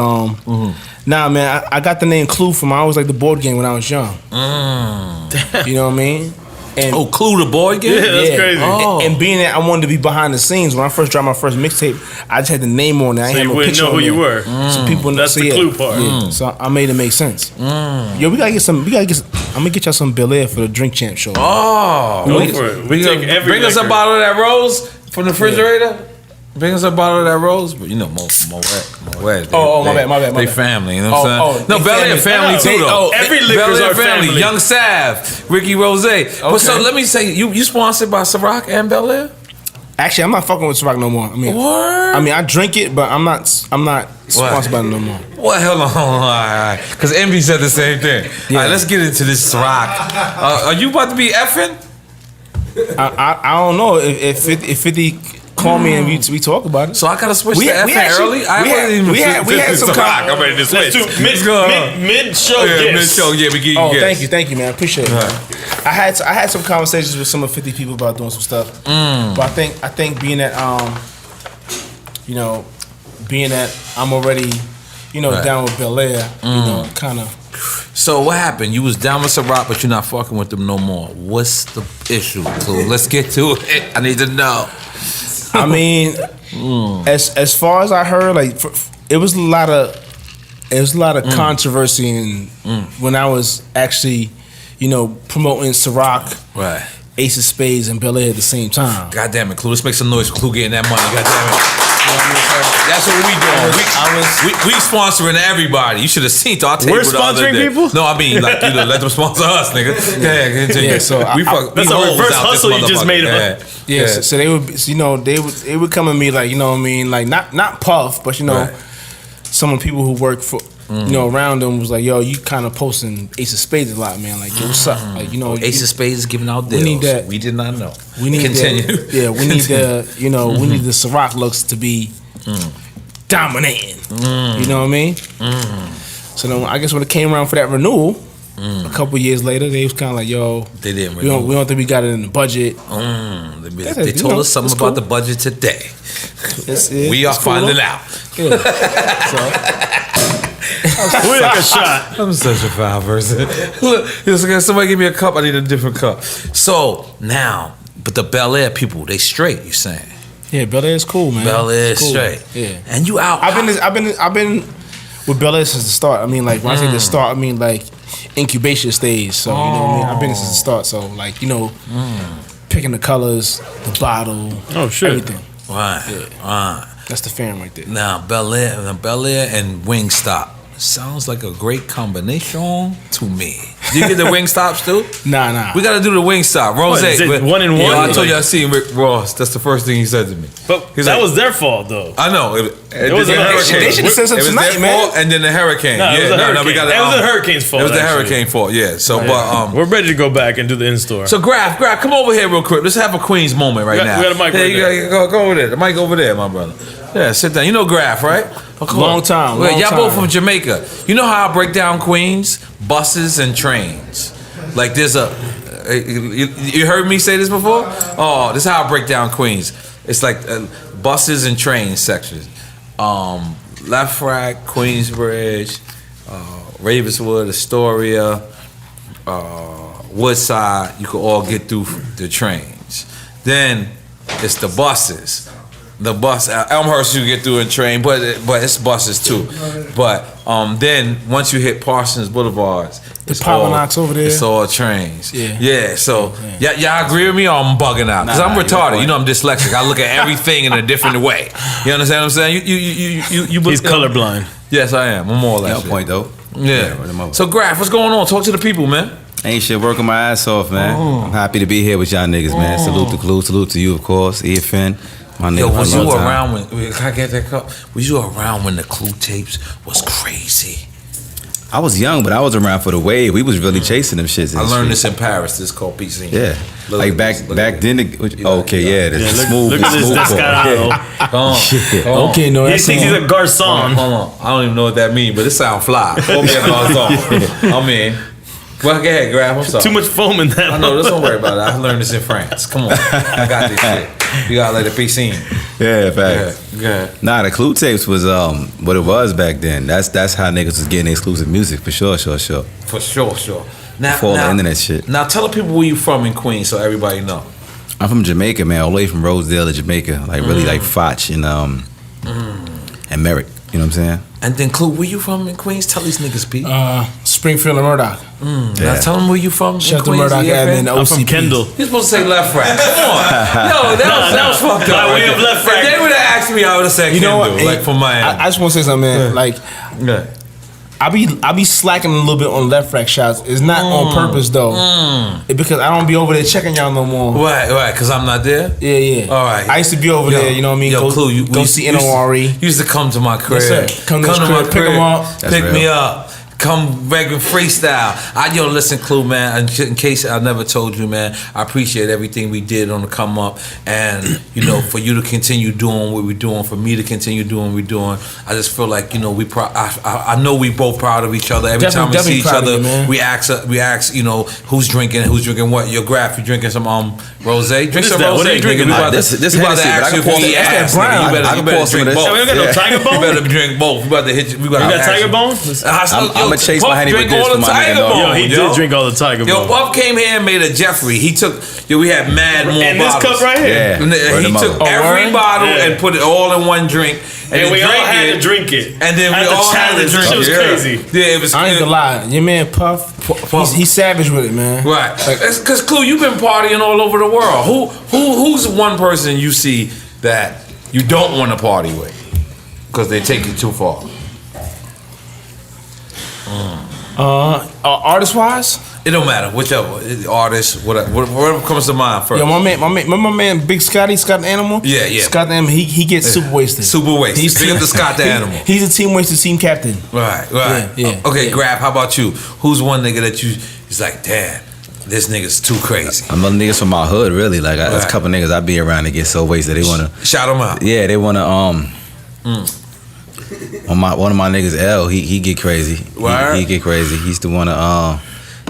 nah, man, I got the name Clue from I always like the board game when I was young. You know what I mean? And
Clue the board game?
Yeah, that's crazy.
And being that I wanted to be behind the scenes, when I first dropped my first mixtape, I just had the name on it. I
so you wouldn't know who you were.
So people
that's the Clue part.
Yeah. So I made it make sense. Yo, we gotta get I'm gonna get y'all some Bel Air for the Drink Champ show.
Oh, go for it. We take every
bring us a bottle of that Rose from the refrigerator. Bring us a bottle of that Rose, but you know, Moet.
My bad.
They family, you know what I'm saying? No, Bel Air family too, though.
Every liquor's our family.
Young Sav, Ricky Rose. But so let me say, you sponsored by Ciroc and Bel Air?
Actually, I'm not fucking with Ciroc no more. I mean,
What?
I mean, I drink it, but I'm not sponsored by it no more.
Well, hold on, all right. Because Envy said the same thing.
Yeah.
All right, let's get into this Ciroc. Are you about to be effing?
I don't know if 50 call me and we talk about it.
So I gotta switch to effing early.
We had some
Ciroc. I'm ready to switch.
Mid-show
Mid-show, yeah, we get you.
Oh, thank you, man. I appreciate it. Man. I had some conversations with some of 50 people about doing some stuff. But I think being that I'm already, down with Bel Air, kind of.
So what happened? You was down with Ciroc, but you're not fucking with them no more. What's the issue, Clue? Let's get to it. I need to know.
I mean, as far as I heard, like it was a lot of controversy in when I was actually, promoting Ciroc,
Right.
Ace of Spades, and Bel Air at the same time.
God damn it, Clue. Let's make some noise for Clue getting that money. God damn it. That's what we doing. We sponsoring everybody. You should have seen our table
We're
the other
sponsoring
day.
people?
No, I mean like let them sponsor us, nigga. Yeah, continue.
Yeah, so
we
that's a reverse hustle you just made up.
Yeah, so they would, they would come at me like, like not Puff, but
Right.
some of the people who work for, around them was like, yo, you kind of posting Ace of Spades a lot, man. Like, yo, what's up? Like,
Ace of Spades is giving out deals.
We need that.
We did not know.
We need
continue.
That, yeah, we need the, we need the Ciroc looks to be dominating. You know what I mean? So then, I guess when it came around for that renewal, a couple years later, they was kind of like, yo,
They didn't
we don't think we got it in the budget.
They told us something about the budget today. We are finding out.
Yeah. So,
We like a shot.
I'm such a foul person. Look, somebody give me a cup. I need a different cup. So now, but the Bel Air people, they straight. You saying?
yeah, Bel Air is cool, man.
Bel Air
It's cool.
straight.
Yeah.
And you out?
I've been with Bel Air since the start. I mean, like when I say the start, I mean like incubation stage. So you know what I mean. I've been since the start. So like picking the colors, the bottle, everything.
Right. Right.
That's the fan right there.
Now Bel Air and Wingstop sounds like a great combination to me. Do you get the Wingstops too?
Nah.
We gotta do the Wingstop. Rose.
What, is it 1 and 1?
Yeah, I told you I seen Rick Ross. That's the first thing he said to me.
But
He's
that
like,
was their fault, though.
I know. It
was a hurricane.
They should have said something
It was
tonight,
their
man.
fault, and then the hurricane.
No, it was a hurricane.
we got
It was the hurricane's fault,
It was the
actually.
hurricane fault. Yeah. So, but
We're ready to go back and do the in-store.
so Grafh, come over here real quick. Let's have a Queens moment right now.
We got a mic right there.
Go over there. The mic over there, my brother. Yeah, sit down. You know Grafh, right?
Long time.
Wait,
long
y'all
time.
both from Jamaica. You know how I break down Queens? Buses and trains. Like there's a. You heard me say this before? Oh, this is how I break down Queens. It's like buses and train sections. Left Rack, Queensbridge, Ravenswood, Astoria, Woodside. You can all get through the trains. Then it's the buses. The bus Elmhurst you get through a train, but it's buses too. But then once you hit Parsons Boulevard, it's
Power Knocks over there.
It's all trains.
Yeah.
So y'all agree with me, or I'm bugging out? Because I'm retarded. You know I'm dyslexic. I look at everything in a different way. You understand what I'm saying? You
He's colorblind.
Yes, I am. I'm more or less.
Got a point though.
Yeah. So Grafh, what's going on? Talk to the people, man.
Ain't shit, working my ass off, man. I'm happy to be here with y'all niggas, man. Salute to Clue, salute to you, of course. EFN, my nigga.
Yo, was
for a
you
long time.
around when? Can I get that cup? Was you around when the Clue tapes was crazy?
I was young, but I was around for the wave. We was really chasing them shits.
I learned this in Paris. This is called PC.
Yeah,
Look
like
at
back
this, look
back
at
then.
this.
Okay, yeah, the smooth.
Look at this
smooth
descarado.
Okay, no,
He
that's
thinks he's a garçon.
Hold on. I don't even know what that means, but it sounds fly. Call me a garçon. I'm in. Well, go ahead, Grafh. I'm sorry.
Too much foam in that.
I know. Don't worry about it. I learned this in France. Come on. I got this shit. You gotta let it be seen.
Yeah, facts.
Yeah.
Nah, the Clue tapes was what it was back then. That's how niggas was getting exclusive music for sure.
For sure. Now,
Before all the internet shit.
Now, tell the people where you from in Queens so everybody know.
I'm from Jamaica, man, all the way from Rosedale to Jamaica, like really like Foch and Merrick. You know what I'm saying?
And then, Clue, where you from in Queens? Tell these niggas, Pete.
Springfield and Murdoch.
Now, tell them where you from
Shout
in
out to
Queens.
Murdoch
EFN.
Admin,
I'm from
OCP.
Kendall.
You're supposed to say left rack. Come on. Yo, that was fucked up.
By way of left rack.
If they would have asked me, I would have said
You know
Kendall,
what?
like from Miami.
I just want to say something, man. Like,
Yeah.
I be slacking a little bit on left rack shots. It's not on purpose though, because I don't be over there checking y'all no more.
Right, because I'm not there.
Yeah.
All right.
I used to be over there. You know what I mean?
Yo, Clue,
go see N.O.R.E.
You used to come to my crib.
Yes, sir. Come to my crib, pick 'em up.
Pick me up. Come regular freestyle. Listen, Clue, man. In case I never told you, man, I appreciate everything we did on the come up, and for you to continue doing what we're doing, for me to continue doing what we're doing. I just feel like I know we both proud of each other. Every time we see each other, we ask who's drinking what. Your Graph, you drinking some rosé? Drink some rosé.
What are you drinking?
This Hennessy, but I can pour
that brown.
You better drink both.
We don't got no Tiger Bone.
You better drink both. We about to hit you. We got
Tiger Bone.
I'm gonna chase my Henny with this for my nigga.
Yo, he did drink all the Tiger Bone.
Yo, Puff came here and made a Jeffrey. He took. We had mad more
in
bottles.
this cup right here.
Yeah.
He took every bottle and put it all in one drink.
And we all had to drink it.
And then we all had to drink it.
It was crazy.
Yeah, it was.
I ain't gonna lie. Your man Puff, he's savage with it, man.
Right. Because Clue, you've been partying all over the world. Who's one person you see that you don't want to party with because they take it too far?
Artist wise,
it don't matter. Whichever artist, whatever comes to mind first.
Yo, my man, Big Scott Animal.
Yeah.
Scott the Animal. He gets super wasted.
Super wasted. Big up to Scott the Animal.
He's a team wasted team captain.
Right.
Yeah.
Okay, Graph. How about you? Who's one nigga that he's like, damn, this nigga's too crazy.
I'm a niggas from my hood, really. Like, there's a couple niggas I be around that get so wasted. They wanna
shout them out.
Yeah, they wanna one of my niggas, L, he get crazy. He get crazy. He used to wanna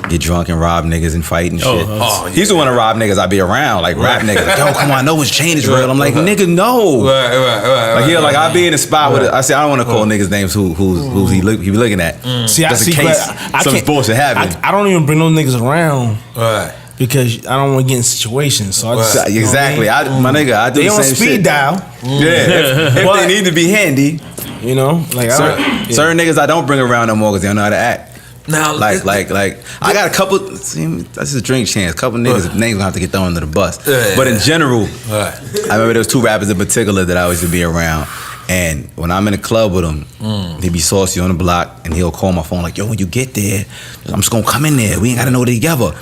get drunk and rob niggas and fight and shit. He used to wanna rob niggas I be around, like rap niggas. Like, yo, come on, I know his chain is real. I'm like, nigga, no.
Right.
Like I be in the spot with it. I say I don't wanna call niggas names who he be looking at.
See, I see.
Some bullshit happen.
I don't even bring those niggas around.
Right.
Because I don't want to get in situations. So I just
exactly. My nigga, I do
they
the same
on speed
shit.
dial.
Yeah. If they need to be handy.
Like
certain niggas I don't bring around no more because they don't know how to act.
Now,
like I got a couple. That's a drink chance. A couple niggas names gonna have to get thrown under the bus. But in general, I remember there was two rappers in particular that I used to be around. And when I'm in the club with him, he be saucy on the block, and he'll call my phone like, "Yo, when you get there, I'm just gonna come in there. We ain't gotta know they together."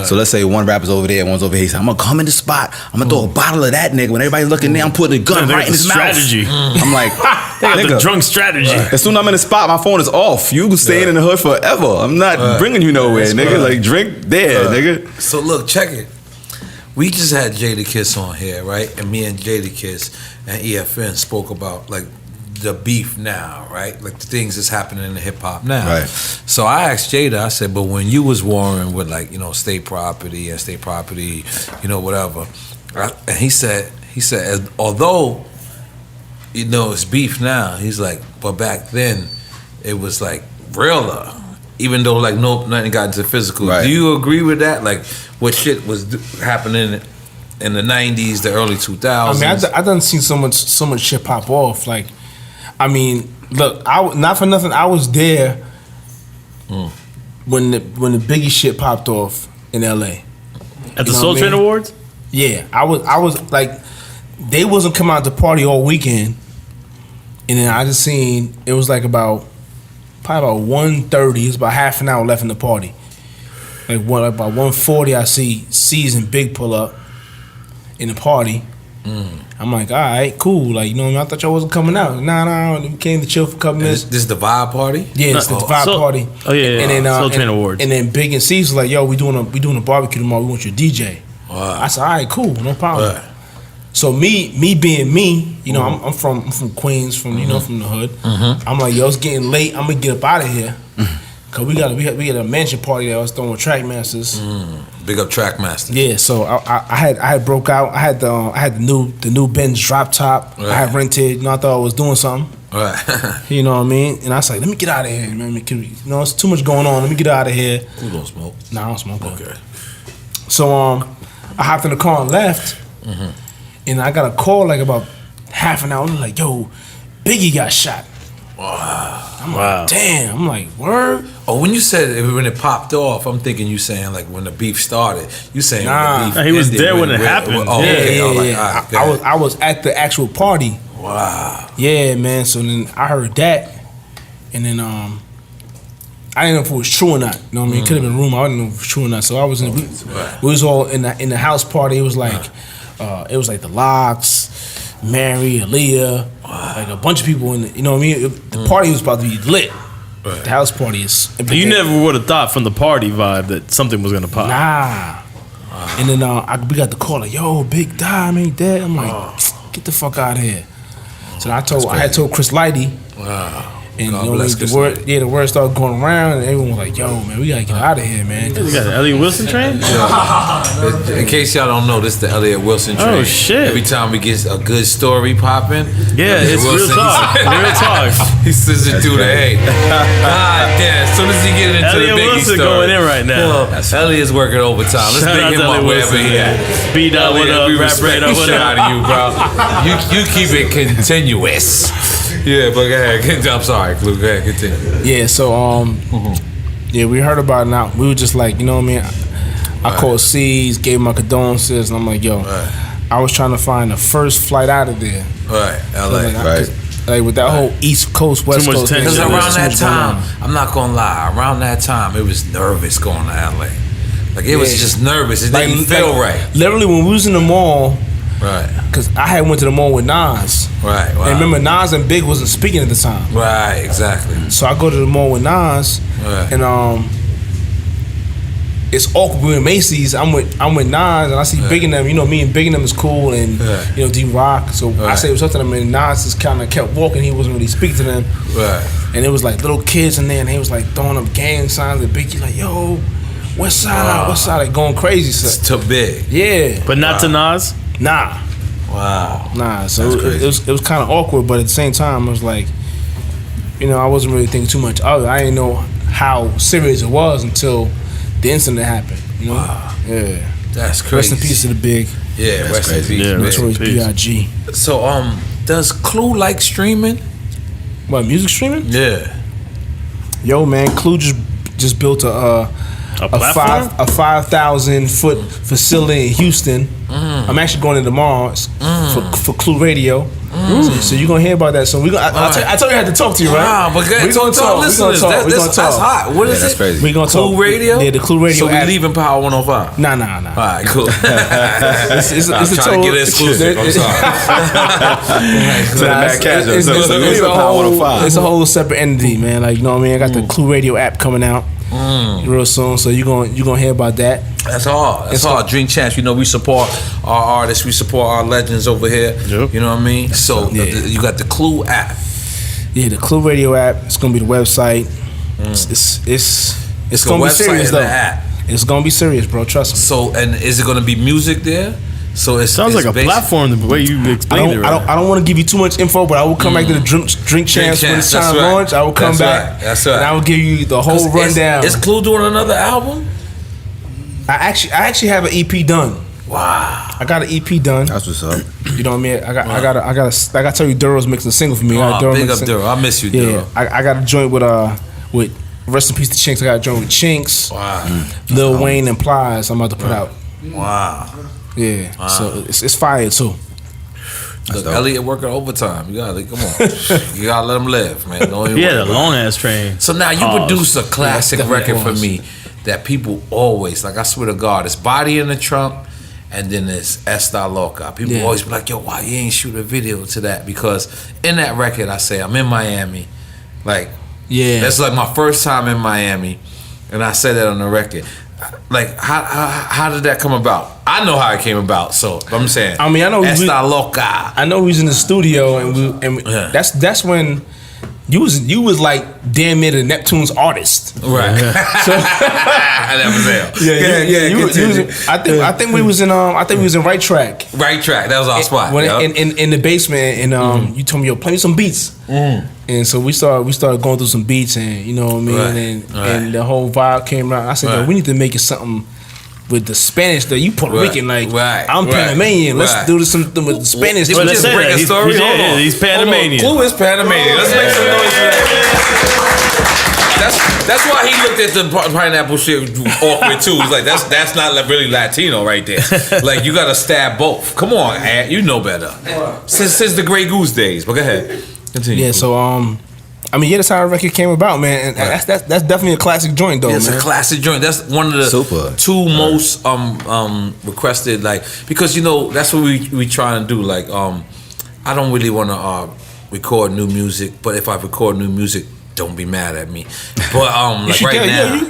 So let's say one rapper's over there, one's over here. He said, "I'm gonna come in the spot. I'm gonna throw a bottle of that nigga. When everybody's looking there, I'm putting a gun right in his
strategy.
mouth." I'm like,
they got the drunk strategy.
As soon as I'm in the spot, my phone is off. You staying in the hood forever. I'm not bringing you nowhere, nigga. Like, drink there, nigga.
So look, check it. We just had Jadakiss on here, right? And me and Jadakiss and EFN spoke about like the beef now, right? Like the things that's happening in the hip hop now.
Right.
So I asked Jada, I said, but when you was warring with like, state property, whatever, and he said, although, it's beef now, he's like, but back then it was like realer. Even though like nothing got into physical.
Right.
Do you agree with that? Like what shit was happening in the 90s, the early 2000s?
I mean, I done seen so much shit pop off. Like, I mean, look, not for nothing, I was there when the Biggie shit popped off in LA.
At the Soul Train Awards?
Yeah, I was like, they wasn't coming out to party all weekend, and then I just seen it was like probably about 1:30. It's about half an hour left in the party. Like about 1:40, I see C's and Big pull up in the party. I'm like, all right, cool. Like, I thought y'all wasn't coming out. Nah, we came to chill for a couple minutes.
This is the vibe party?
Yeah, it's the vibe party.
Oh yeah,
and then
Soul Train Awards.
And then Big and C's was like, yo, we doing a barbecue tomorrow. We want your DJ.
Wow.
I said, all right, cool, no problem.
Right.
So me being me, I'm from Queens, from from the hood. I'm like, yo, it's getting late. I'm gonna get up out of here. Cause we got a mansion party that I was throwing with Trackmasters.
Big up Trackmasters.
Yeah, so I had broke out. I had the new Benz drop top.
Right.
I had rented. I thought I was doing something.
Right.
You know what I mean? And I was like, let me get out of here, man. It's too much going on. Let me get out of here.
Who don't smoke?
Nah, I don't smoke.
Okay.
So I hopped in the car and left. And I got a call like about half an hour. I'm like, yo, Biggie got shot.
Wow.
I'm like, damn. I'm like, word?
Oh, when you said when it popped off, I'm thinking you saying like when the beef started. You saying
Nah.
when the beef
He was
ended,
there when it happened.
Oh, okay.
Yeah. I was at the actual party.
Wow.
Yeah, man. So then I heard that, and then I didn't know if it was true or not. You know what I mean? It could have been a rumor. I didn't know if it was true or not. So I was we was all in the house party. It was like the Locks, Mary, Aaliyah, like a bunch of people in the, you know what I mean? The party was about to be lit. Right. The house party is.
You never would have thought from the party vibe that something was gonna pop.
Nah. And then we got the call like, yo, Big Dime ain't dead. I'm like, get the fuck out of here. So I had told Chris Lighty. Wow. And the word started going around, and everyone was like, "Yo, man, we gotta get out of here, man."
You got the Elliott Wilson train?
In case y'all don't know, this is the Elliott Wilson train.
Oh shit!
Every time we get a good story popping,
it's Wilson, real talk. Real talk.
He sends it through the A. God damn! As soon as he get into
Elliott
the Biggie
Wilson
story,
going in right now.
Elliott's working overtime. Let's
Shout
big him up wherever he at.
B-Dot, what up?
We respect the shit out of you, bro. You keep it continuous. Yeah, but go ahead. I'm sorry, Clue. Go ahead, continue.
Yeah, so yeah, we heard about it now. We were just like, you know what I mean? I called C's, gave my condolences, and I'm like, yo, I was trying to find the first flight out of there.
Right, LA.
Like with that whole East Coast, West Coast thing.
Because around that time, I'm not gonna lie, around that time, it was nervous going to LA. Like it was just nervous. It didn't feel right.
Literally, when we was in the mall.
Right.
Because I had went to the mall with Nas.
Right. Wow.
And remember, Nas and Big wasn't speaking at the time.
Right. Exactly.
So I go to the mall with Nas, and it's awkward. We're in Macy's. I'm with Nas, and I see Big and them. You know, me and Big and them is cool, and you know, D-Rock. So I say what's up to them, and Nas just kind of kept walking. He wasn't really speaking to them.
Right.
And it was like little kids in there, and they was like throwing up gang signs. And Biggie like, yo, West Side, West Side, like going crazy. So,
it's too big.
Yeah.
But not to Nas.
Nah.
Wow.
Nah. So it was kind of awkward, but at the same time, it was like, you know, I wasn't really thinking too much of it. I didn't know how serious it was until the incident happened. You know? Wow. Yeah.
That's crazy.
Rest in peace to the Big.
Yeah. Rest in peace.
Yeah,
Notorious B.I.G.
So does Clue like streaming?
What, music streaming?
Yeah.
Yo, man, Clue just built a 5,000-foot facility in Houston. I'm actually going in tomorrow for Clue Radio. So you're gonna hear about that. So I told you I had to talk to you, right?
Wow, but we're gonna talk. Listeners, that's hot. What is
that's
it?
crazy.
We gonna talk.
Clue Radio.
Yeah, the Clue Radio.
So we
app.
leaving Power 105.
Nah.
All right, cool.
It's
I'm trying to get it exclusive. I'm sorry.
It's a whole separate entity, man. Like, you know what I mean? I got the Clue Radio app coming out real soon, so you gonna hear about that.
That's all. That's all. Drink Champs. You know, we support our artists. We support our legends over here. Yep. You know what I mean? So you got the Clue app. Yeah, the Clue Radio app. It's gonna be the website. It's gonna be serious though. It's gonna be serious, bro. Trust me. So, and is it gonna be music there? So it sounds like a platform the way you explained it. Right? I don't want to give you too much info, but I will come back to the Drink Champs when it's time to launch. I will come back. That's right. And I will give you the whole rundown. Is Clue doing another album? I actually have an EP done. Wow. I got an EP done. That's what's up. You know what I mean? I gotta tell you, Duro's mixing a single for me. Big up Duro. I miss you, Duro. Yeah. I got a joint with rest in peace to Chinks. I got a joint with Chinks. Wow. Lil Wayne and Plies. I'm about to put out. Wow. Yeah. Wow. So it's fire too. Look, Elliott working overtime. You gotta come on. You gotta let him live, man. The long ass train. So now you produce a classic record for me that people always like. I swear to God, it's Body in the Trunk, and then it's Esta Loca. People always be like, "Yo, why you ain't shoot a video to that?" Because in that record, I say I'm in Miami. Like, that's like my first time in Miami, and I said that on the record. Like, how did that come about? I know how it came about, so I'm saying. I mean, I know Esta Loca. I know we was in the studio, and that's when you was like damn near the Neptune's artist, right? So that was it. I think we was in Right Track. Right Track. That was our spot. In the basement, and you told me, yo, play me some beats. And so we started going through some beats, and you know what I mean, and the whole vibe came around. I said, yo, we need to make it something with the Spanish that you Puerto Rican, like I'm Panamanian. Let's do something with the Spanish. Did we just break a story? He's Panamanian. Clue is Panamanian. Let's make some noise for that. That's why he looked at the pineapple shit awkward too. He's like, that's not really Latino right there. Like, you gotta stab both. Come on, Ad, you know better. Since the Grey Goose days. But go ahead. Continue. Yeah, so I
I mean, yeah, that's how our record came about, man. And that's definitely a classic joint, though,
It's
man.
a classic joint. That's one of the two most requested, like, because you know that's what we trying to do. Like, I don't really want to record new music, but if I record new music, don't be mad at me. But like right now.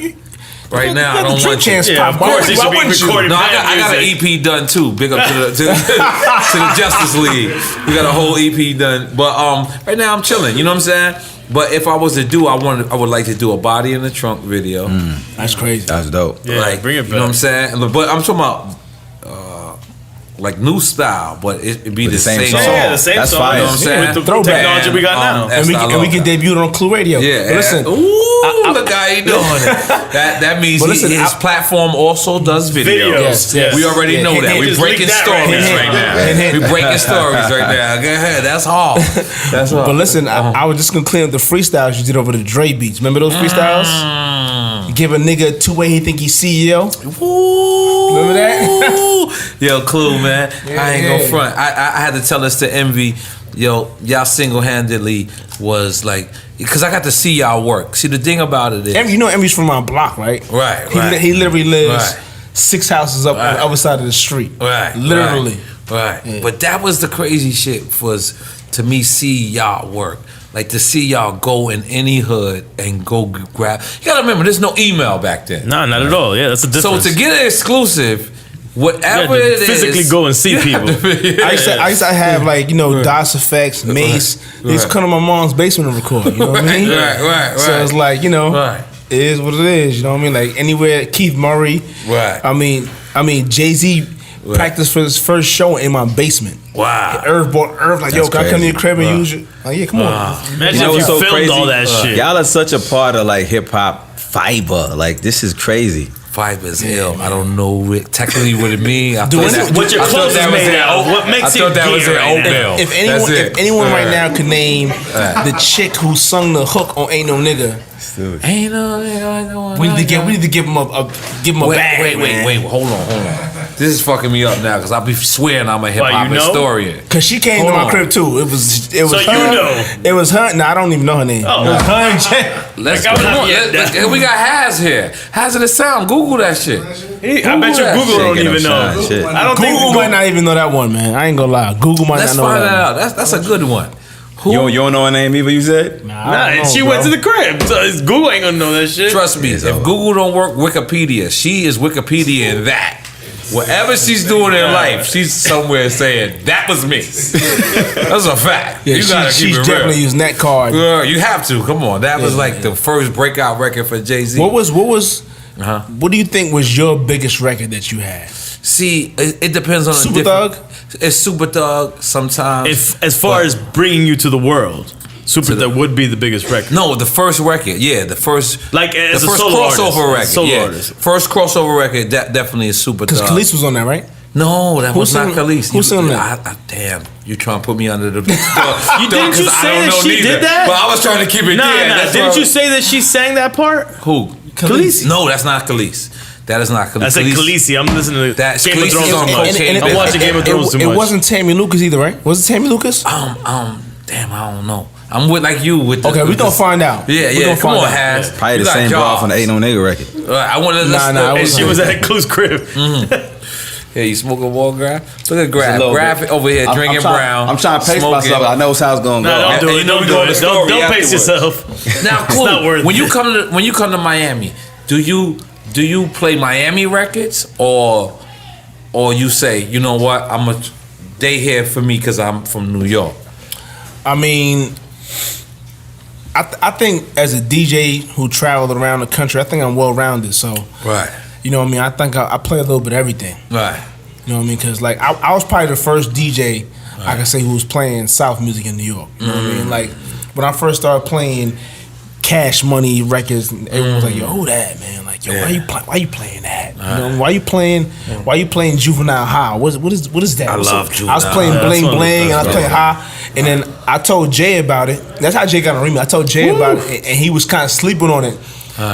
Right now, I don't want you.
Yeah, of course, he should be recording.
No, I got an EP done too. Big up to the Justice League. We got a whole EP done. But right now, I'm chilling. You know what I'm saying? But if I was to do, I would like to do a Body in the Trunk video.
That's crazy.
That's dope.
Yeah,
like,
bring it back.
You know what I'm saying? But I'm talking about like new style, but it'd be the same song.
Yeah, the same
That's
song.
fire.
You know what I'm saying? With the
Throwback.
technology we got now.
And we can debut it on Clue Radio.
Yeah.
But listen,
Look how he doing it. That means his platform also does videos.
Yes.
We already know that. We're breaking stories right now. We're breaking stories right now. Go ahead. That's all. That's all.
But listen, I was just gonna clean up the freestyles you did over the Dre beats. Remember those freestyles? You give a nigga a two-way, he think he's CEO. Remember that?
Yo, Clue, man. I ain't gonna front. I had to tell this to Envy. Yo, y'all single-handedly was like, because I got to see y'all work. See, the thing about it is,
You know Envy's from my block, right?
Right.
He literally lives 6 houses up on the other side of the street.
Right.
Literally.
Right.
Yeah.
But that was the crazy shit, was to me see y'all work. Like to see y'all go in any hood and go grab. You gotta remember, there's no email back then.
Nah, not at all. Yeah, that's a difference.
So to get an exclusive, whatever
you had to
it is,
physically go and see people.
I used to have like, you know, DOS Effects, Mace. They used to come to my mom's basement and record. You know what I mean?
Right.
So it's like, you know, it is what it is. You know what I mean? Like anywhere, Keith Murray.
Right.
I mean, Jay-Z practiced for his first show in my basement.
Wow.
Irv bought Irv like, yo, can I come to your crib and use it? Like, yeah, come on.
Imagine
You know
if
what's
you
so
filmed
crazy?
all that shit.
Y'all are such a part of like hip hop fiber. Like this is crazy.
Fiber is ill. I don't know technically what it means.
What your clothes is made out of? What makes it gear right now?
If anyone right now could name the chick who sung the hook on Ain't No Nigga,
Ain't no nigga.
we need to give him a bag.
Wait. Hold on. This is fucking me up now because I be swearing I'm a hip hop
you know?
historian.
Cause she came to my crib too. It was
So
her.
you know.
It was her. No, I don't even know her name.
Oh.
It was her and Jay.
Let's
Like,
come
I
on.
would-
We got Haz here. How's it sound? Google that shit.
I bet you
that
Google
shit.
don't
Get
even
no
know.
shine, shit.
I don't think
Google might not even know that one, man. I ain't gonna lie. Google might
Let's
not know
find
that
that
one.
out. That's a good one. Who?
You don't know her name either, you said?
Nah, I
Nah,
don't
and she
know,
went to
bro.
the crib. So Google ain't gonna know that shit.
Trust me, if Google don't work, Wikipedia. She is Wikipedia in that. Whatever she's doing in life, she's somewhere saying, that was me. That's a fact.
Yeah,
you gotta keep
she's
it
definitely
real.
using that card.
Girl, you have to. Come on. That was like the first breakout record for Jay-Z.
What do you think was your biggest record that you had?
See, it depends on
Super
a
Thug?
It's Super Thug sometimes.
If as far as bringing you to the world, Super Thug would be the biggest record.
No, the first record. Yeah, the first.
Like as
the
a
first
solo
crossover
artist.
record.
Solo
yeah.
artist.
First crossover record, that definitely is Super
Because
Thug.
Khalees was on that, right?
No, that was not Khalees.
Who's on that?
Damn, you trying to put me under the.
You didn't you say that she did that?
But I was trying to keep it.
Nah. Didn't you say that she sang that part?
Who?
Khaleesi.
No, that's not Khalees. That is not Khalees.
I said Khaleesi. I'm listening to
That's
Game of
Khaleesi
Thrones
is on
too much.
cocaine.
I'm watching Game of Thrones too much.
It wasn't Tammy Lucas either, right? Was it Tammy Lucas?
Damn, I don't know. I'm with like you with.
Okay, we gonna find out.
Yeah,
We
yeah.
gonna
Come
find
on,
out.
Haz.
Probably
You
the
got
same broad
jobs.
from the Ain't No Nigga record.
I want to.
Nah,
And she was at Clue's crib.
Yeah, you smoking wall, Graph? Look at Graph.
little
Graph
bit.
over here drinking brown.
I'm trying to pace
smoking.
myself. I know how it's gonna go.
No, don't do
And
it.
you know
Don't
we
do
go to
it.
the
Don't
story
pace
afterwards.
yourself.
Now,
It's
cool.
not worth
when
it.
you come to Miami, do you play Miami records or you say, you know what, they here for me because I'm from New York?
I mean, I think as a DJ who traveled around the country, I think I'm well rounded. So,
Right.
you know what I mean? I think I play a little bit of everything.
Right.
You know what I mean? Because like I was probably the first DJ I can say who was playing South music in New York. You know what I mean? Like when I first started playing Cash Money records, and everyone was like, "Yo, who that, man? Like, yo, why you playing that? You know, why you playing Juvenile High? What is that?"
I love
I was
Juvenile
playing
High.
Bling
That's one of
Bling,
the
and I was
best.
playing High, and then I told Jay about it. That's how Jay got on remix. I told Jay about it, and he was kind of sleeping on it.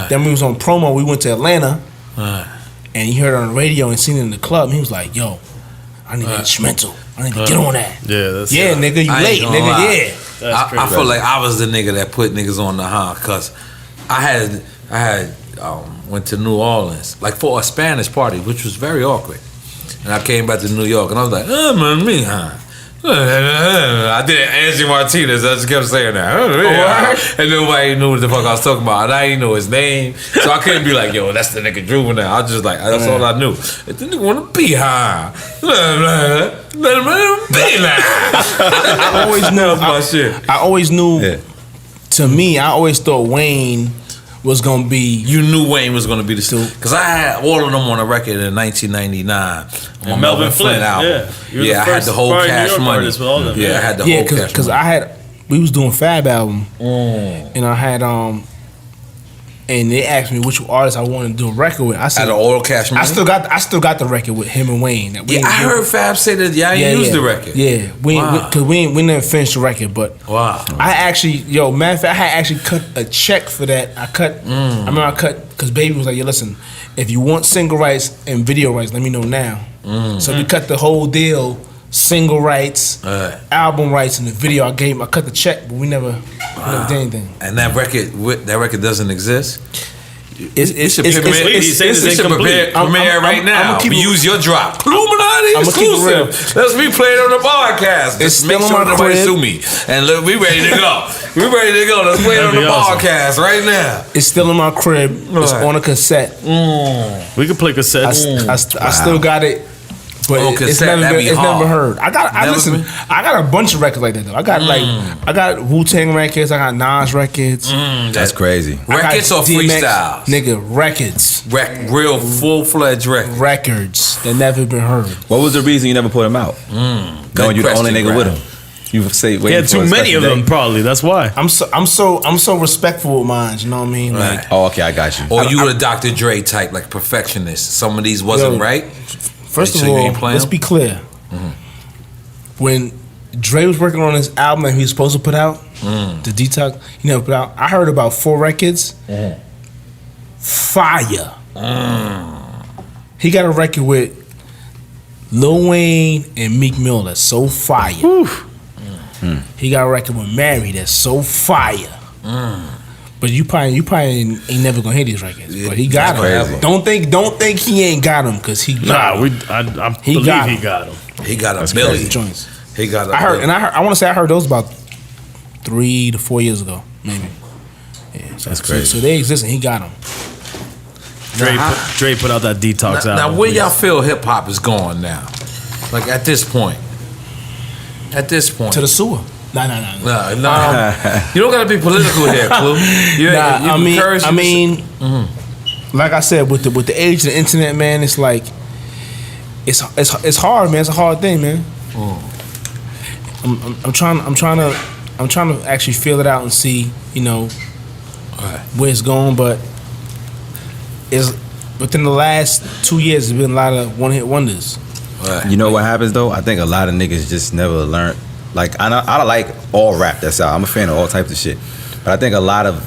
Then we was on promo. We went to Atlanta, and he heard it on the radio and seen it in the club. And he was like, "Yo, I need an instrumental. I need to get on that."
Yeah, that's
Yeah, nigga, you
I ain't
late,
gonna
nigga.
lie.
Yeah.
I feel like I was the nigga that put niggas on the cause I had went to New Orleans like for a Spanish party, which was very awkward, and I came back to New York and I was like, man, me, I did Angie Martinez. I just kept saying that, and nobody knew what the fuck I was talking about. And I didn't know his name, so I couldn't be like, "Yo, that's the nigga Juvenile." I was just like, that's all I knew. If the nigga wanna be high, let him be high.
I always knew
my shit.
I always knew. Yeah. To me, I always thought Wayne was gonna be.
You knew Wayne was gonna be the still because I had all of them on a record in 1999. On Melvin Flint album. Yeah, I had the whole Cash Money. With all them. Yeah, I had the whole Cash Money.
Because we was doing Fab album, and I had and they asked me which artist I wanted to do a record with. I said,
had all Cash Money.
I still got the record with him and Wayne.
I heard Fab say that. Yeah, I used the record.
Yeah, because we never finished the record, but I actually, matter of fact, I had actually cut a check for that. I remember I cut because Baby was like, "Yo, listen, if you want single rights and video rights, let me know now." So we cut the whole deal. Single rights, album rights, and the video. I cut the check, but we never did anything.
And that record doesn't exist.
It's
premiere right now. Use your drop. Illuminati exclusive. Let's be played on the podcast.
It's
make sure nobody sue me. And look, we ready to go. Let's play it on the podcast right now.
It's still in my crib. It's on a cassette.
We can play cassette.
I still got it. But it's never heard. I got a bunch of records like that though. I got Wu-Tang records. I got Nas records.
That's crazy.
Records or freestyles?
Nigga, records.
Real full-fledged records.
Records that never been heard.
What was the reason you never put them out? Knowing you the only nigga with them. You say
he had too many of them. Probably that's why.
I'm so respectful with mine. You know what I mean?
Right.
Oh, okay, I got you.
Or you were a Dr. Dre type, like perfectionist. Some of these wasn't right.
First of all, let's be clear. When Dre was working on his album that he was supposed to put out, the Detox, he never put out. I heard about 4 records. Fire. He got a record with Lil Wayne and Meek Mill that's so fire. He got a record with Mary that's so fire. But you probably ain't never gonna hear these records. But he got them. Don't think he ain't got them because he got them.
I believe he got them.
He got a million
joints.
He got a.
I want to say I heard those about 3 to 4 years ago, maybe. Yeah,
that's crazy.
So they exist and he got them.
Dre put out that Detox album.
Now where y'all feel hip hop is going now? Like at this point. To
the sewer. No.
You don't gotta be political here, Clue.
I mean, like I said, with the age of the internet, man, it's like it's hard, man. It's a hard thing, man. I'm trying to actually feel it out and see, where it's going, but it's within the last 2 years, there's been a lot of one-hit wonders.
You know what happens though? I think a lot of niggas just never learned. Like I like all rap that's out. I'm a fan of all types of shit, but I think a lot of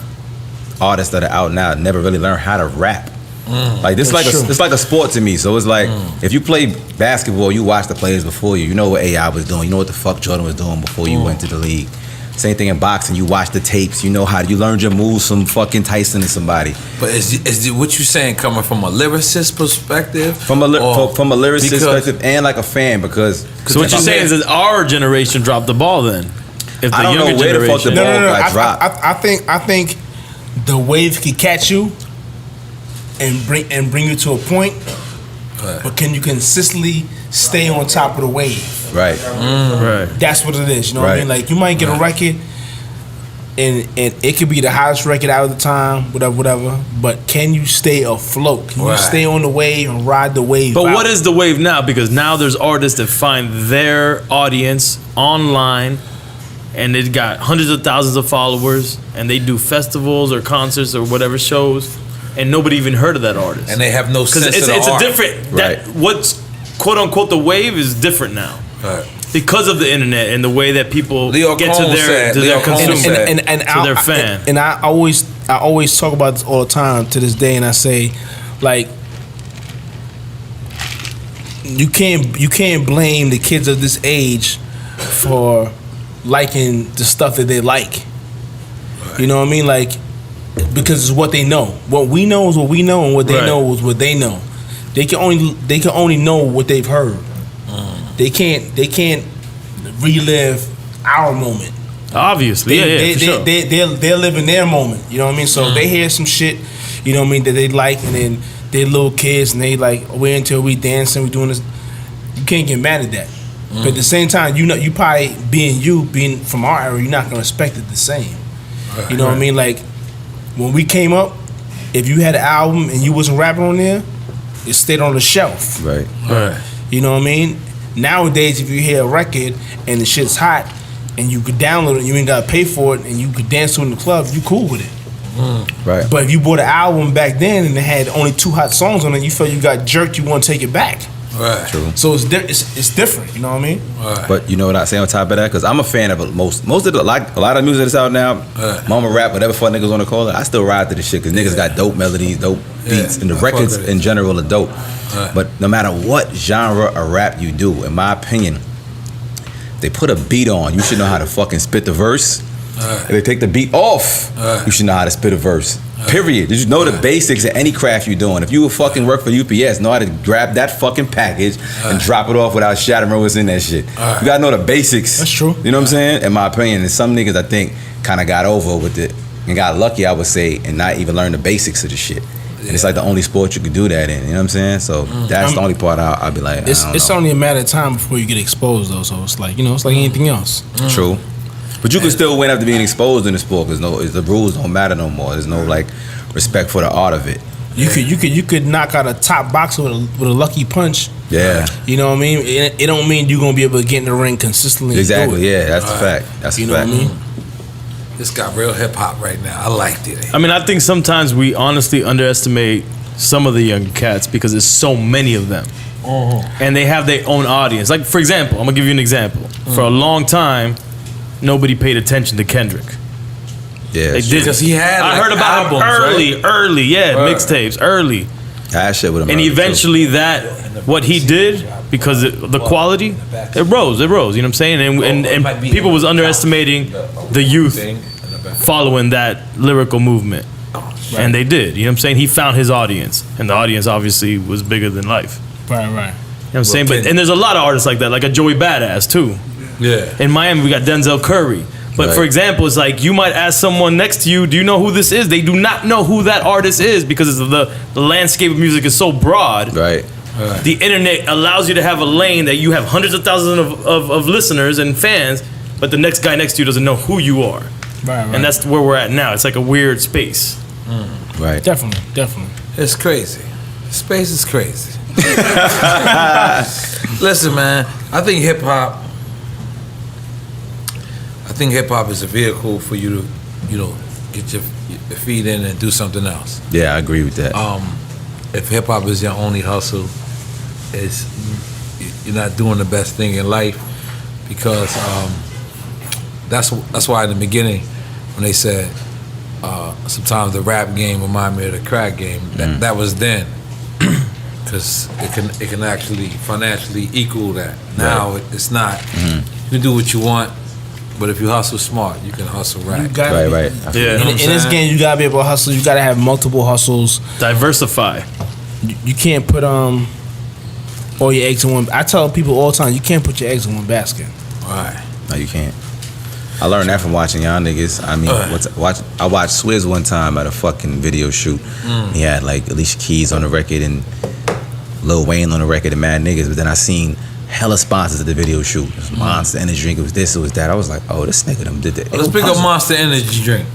artists that are out now never really learn how to rap. Like this, it's like a sport to me. So it's like if you play basketball, you watch the players before you. You know what AI was doing. You know what the fuck Jordan was doing before you went to the league. Same thing in boxing. You watch the tapes. You know you learned your moves from fucking Tyson and somebody.
But is what you saying coming from a lyricist perspective?
From a lyricist perspective and like a fan because.
So what you're saying is that our generation dropped the ball then? If the
I don't know where the fuck the ball got dropped.
I think the wave can catch you and bring you to a point, but can you consistently stay on top of the wave?
Right.
Right.
That's what it is. You know what I mean? Like you might get a record, and it could be the hottest record out of the time, whatever. But can you stay afloat? Can you stay on the wave and ride the wave?
But what is the wave now? Because now there's artists that find their audience online, and they've got hundreds of thousands of followers, and they do festivals or concerts or whatever shows, and nobody even heard of that artist.
And they have no sense of the
it's
art.
a different. What's quote unquote the wave is different now. Because of the internet and the way that people get to their consumer, to their fan.
And I always talk about this all the time to this day, and I say, like, you can't blame the kids of this age for liking the stuff that they like. You know what I mean? Like, because it's what they know. What we know is what we know, and what they know is what they know. They can only know what they've heard. They can't relive our moment.
Obviously,
they're living their moment. You know what I mean? So they hear some shit, you know what I mean, that they like, and then they're little kids and they like, wait until we dancing, we doing this. You can't get mad at that. But at the same time, you probably being from our era, you're not gonna respect it the same. You know what I mean? Like when we came up, if you had an album and you wasn't rapping on there, it stayed on the shelf.
Right.
You know what I mean? Nowadays, if you hear a record and the shit's hot and you could download it, you ain't gotta pay for it, and you could dance to it in the club, you cool with it.
Right.
But if you bought an album back then and it had only 2 hot songs on it, you felt you got jerked, you want to take it back.
Right.
True.
So it's different. You know what I mean?
Right.
But you know what I say on top of that? Because I'm a fan of most of the, like a lot of music that's out now. Mama rap, whatever fuck niggas want to call it. I still ride to the shit because niggas got dope melodies, dope beats, and the records in general are dope. But no matter what genre of rap you do, in my opinion, if they put a beat on, you should know how to fucking spit the verse. If they take the beat off, you should know how to spit a verse. Period. Did you know the basics of any craft you're doing? If you would fucking work for UPS, know how to grab that fucking package and drop it off without shattering what's in that shit. You gotta know the basics.
That's true.
You know what I'm saying? In my opinion, and some niggas I think kind of got over with it and got lucky, I would say, and not even learn the basics of the shit. And it's like the only sport you could do that in. You know what I'm saying? So that's the only part I'll be like,
it's only a matter of time before you get exposed though. So it's like, you know, it's like anything else.
True. But you can still win after being exposed in the sport because the rules don't matter no more. There's no like respect for the art of it.
You could knock out a top boxer with a lucky punch.
Yeah.
You know what I mean? It don't mean you're gonna be able to get in the ring consistently.
Exactly.
And do it.
Yeah, that's the fact. That's
You
the
know
fact.
what I mean?
This got real hip hop right now. I liked it.
I mean, I think sometimes we honestly underestimate some of the young cats because there's so many of them. And they have their own audience. Like, for example, I'm gonna give you an example. For a long time, nobody paid attention to Kendrick.
Yeah.
They did.
Because he had,
I
like,
heard about him
albums,
early, mixtapes, early.
That shit with him.
And eventually what he did, because the quality, it rose, you know what I'm saying? And people was underestimating the youth following that lyrical movement. And they did, you know what I'm saying? He found his audience, and the audience obviously was bigger than life.
Right.
You know what I'm saying? And there's a lot of artists like that, like a Joey Badass too.
Yeah.
In Miami, we got Denzel Curry. But for example, it's like you might ask someone next to you, do you know who this is? They do not know who that artist is because the landscape of music is so broad.
Right.
The internet allows you to have a lane that you have hundreds of thousands of listeners and fans, but the next guy next to you doesn't know who you are.
Right.
And that's where we're at now. It's like a weird space.
Right.
Definitely.
It's crazy. Space is crazy. Listen, man. I think hip hop is a vehicle for you to, you know, get your feet in and do something else.
Yeah, I agree with that.
If hip hop is your only hustle, you're not doing the best thing in life, because that's why in the beginning when they said sometimes the rap game remind me of the crack game, that was then, because it can actually financially equal that. Now it's not. You can do what you want, but if you hustle smart, you can hustle right.
Right.
Yeah.
In this game, you gotta be able to hustle. You gotta have multiple hustles.
Diversify.
You can't put all your eggs in one. I tell people all the time, you can't put your eggs in one basket.
Right.
No, you can't. I learned that from watching y'all niggas. I mean, I watched Swizz one time at a fucking video shoot. He had like Alicia Keys on the record and Lil Wayne on the record and mad niggas. But then I seen hella sponsors at the video shoot. It was Monster Energy drink. It was this. It was that. I was like, oh, this nigga them did that.
Let's pick up Monster Energy drink.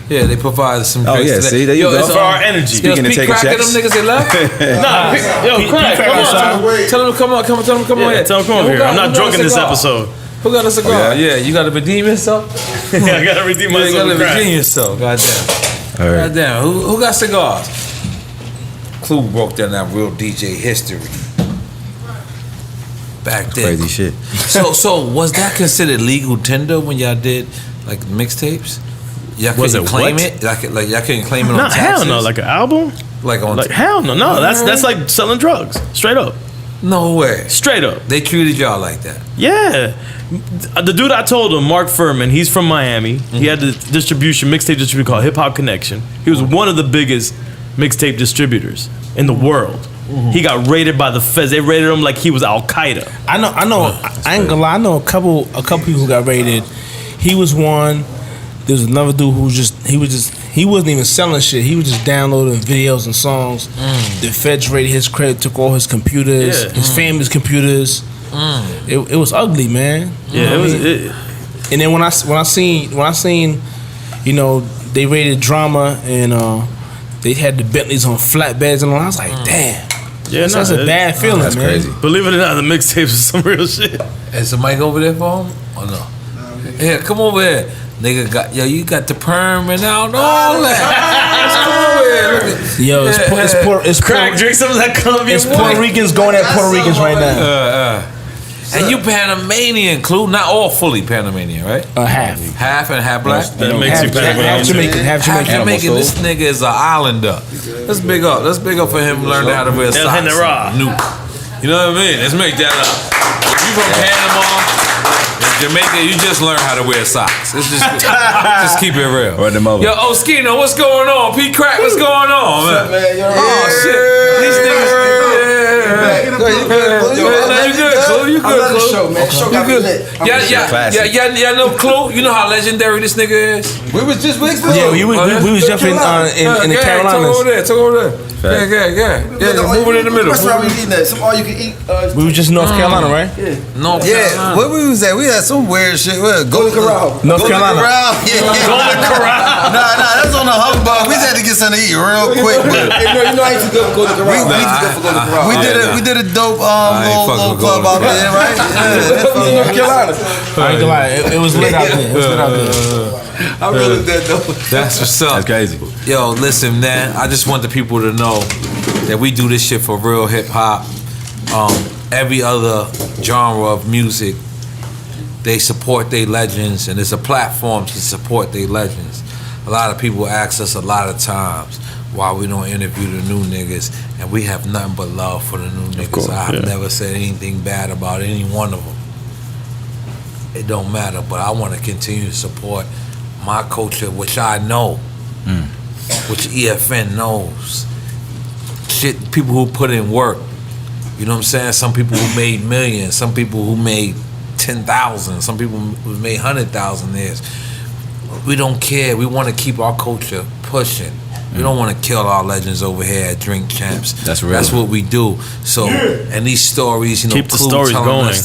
Yeah, they provided some drinks.
Oh yeah,
today.
see, there you go.
For our energy.
Speaking of taking
Crack
checks.
them niggas they left.
Crack, come on.
Tell them to come on. Tell them to come on here.
Tell him come over here. I'm not drunk in this episode.
Who got a cigar? Yeah, you got to redeem yourself.
Yeah, I gotta redeem myself.
You got to
with crack.
redeem yourself. Goddamn.
All right.
Goddamn. Who got cigars? Clue broke down that real DJ history back then.
Crazy shit.
So was that considered legal tender when y'all did like mixtapes? Y'all
Was
couldn't
it
claim
what?
it? Like y'all couldn't claim it on
No,
taxes?
hell no. Like an album?
Like on
Like hell no. No, that's like selling drugs. Straight up.
No way.
Straight up.
They treated y'all like that.
Yeah. The dude I told him, Mark Furman, he's from Miami. He had the mixtape distributor called Hip Hop Connection. He was one of the biggest mixtape distributors in the world. He got raided by the feds. They raided him like he was Al Qaeda.
I know. I ain't gonna lie. I know a couple people who got raided. He was one. There's another dude who he wasn't even selling shit. He was just downloading videos and songs. The feds raided his credit, took all his computers, his family's computers. It was ugly, man.
Yeah,
And then when I seen, you know, they raided Drama and they had the Bentleys on flatbeds and all. I was like, damn.
Yeah,
that's a bad feeling,
that's
man.
crazy.
Believe it or not, the mixtapes is some real shit.
Is the mic over there for him? Or no? Yeah, come over here. Nigga you got the perm and all that.
Yo, it's
Crack, drink some of that Colombian
It's Puerto Ricans going at Puerto Ricans right now.
And you Panamanian, Clue. Not all fully Panamanian, right?
Half.
Half and half black?
That makes you Panamanian.
Half Jamaican.
Half Jamaican. This nigga is an islander. Let's big up. Let's big up for him learning how to wear socks.
N.O.R.E.
You know what I mean? Let's make that up. If you from Panama, in Jamaica, you just learn how to wear socks. Let's just keep it real. Yo, Oskino, what's going on? P Crack, what's going on, man? Oh shit, these niggas. You good, Clue? You good, Clue?
Show, man. Show got me lit.
Yeah, know Clue? You know how legendary this nigga is?
We was just with
Yeah, we was just in the Carolinas.
Talk over there. Yeah. Moving in the middle.
What's wrong with eating that? Some all you can eat.
We were just in North Carolina, right?
North
Yeah,
Carolina.
where we was at? We had some weird shit.
Golden Corral.
North Carolina.
Yeah.
Golden Corral.
Nah, that's on the humbug. We just had to get something to eat real quick. But
You know I used to go to Golden Corral. I used to go for Golden Corral.
we did a dope
ain't fucking
little
with
club
Golden
out there, right? Yeah,
North Carolina.
I ain't gonna lie, it was lit out there.
I really did though.
That's what's up.
That's crazy.
Yo, listen, man. I just want the people to know that we do this shit for real hip hop. Every other genre of music, they support their legends, and it's a platform to support their legends. A lot of people ask us a lot of times why we don't interview the new niggas, and we have nothing but love for the new niggas. I've never said anything bad about any one of them. It don't matter, but I want to continue to support my culture, which I know, which EFN knows. Shit, people who put in work. You know what I'm saying? Some people who made millions, some people who made 10,000, some people who made 100,000 years. We don't care. We want to keep our culture pushing. We don't want to kill our legends over here at Drink Champs.
That's real.
That's what we do. So, and these stories, you know,
Keep the
Clue
stories
telling
going.
us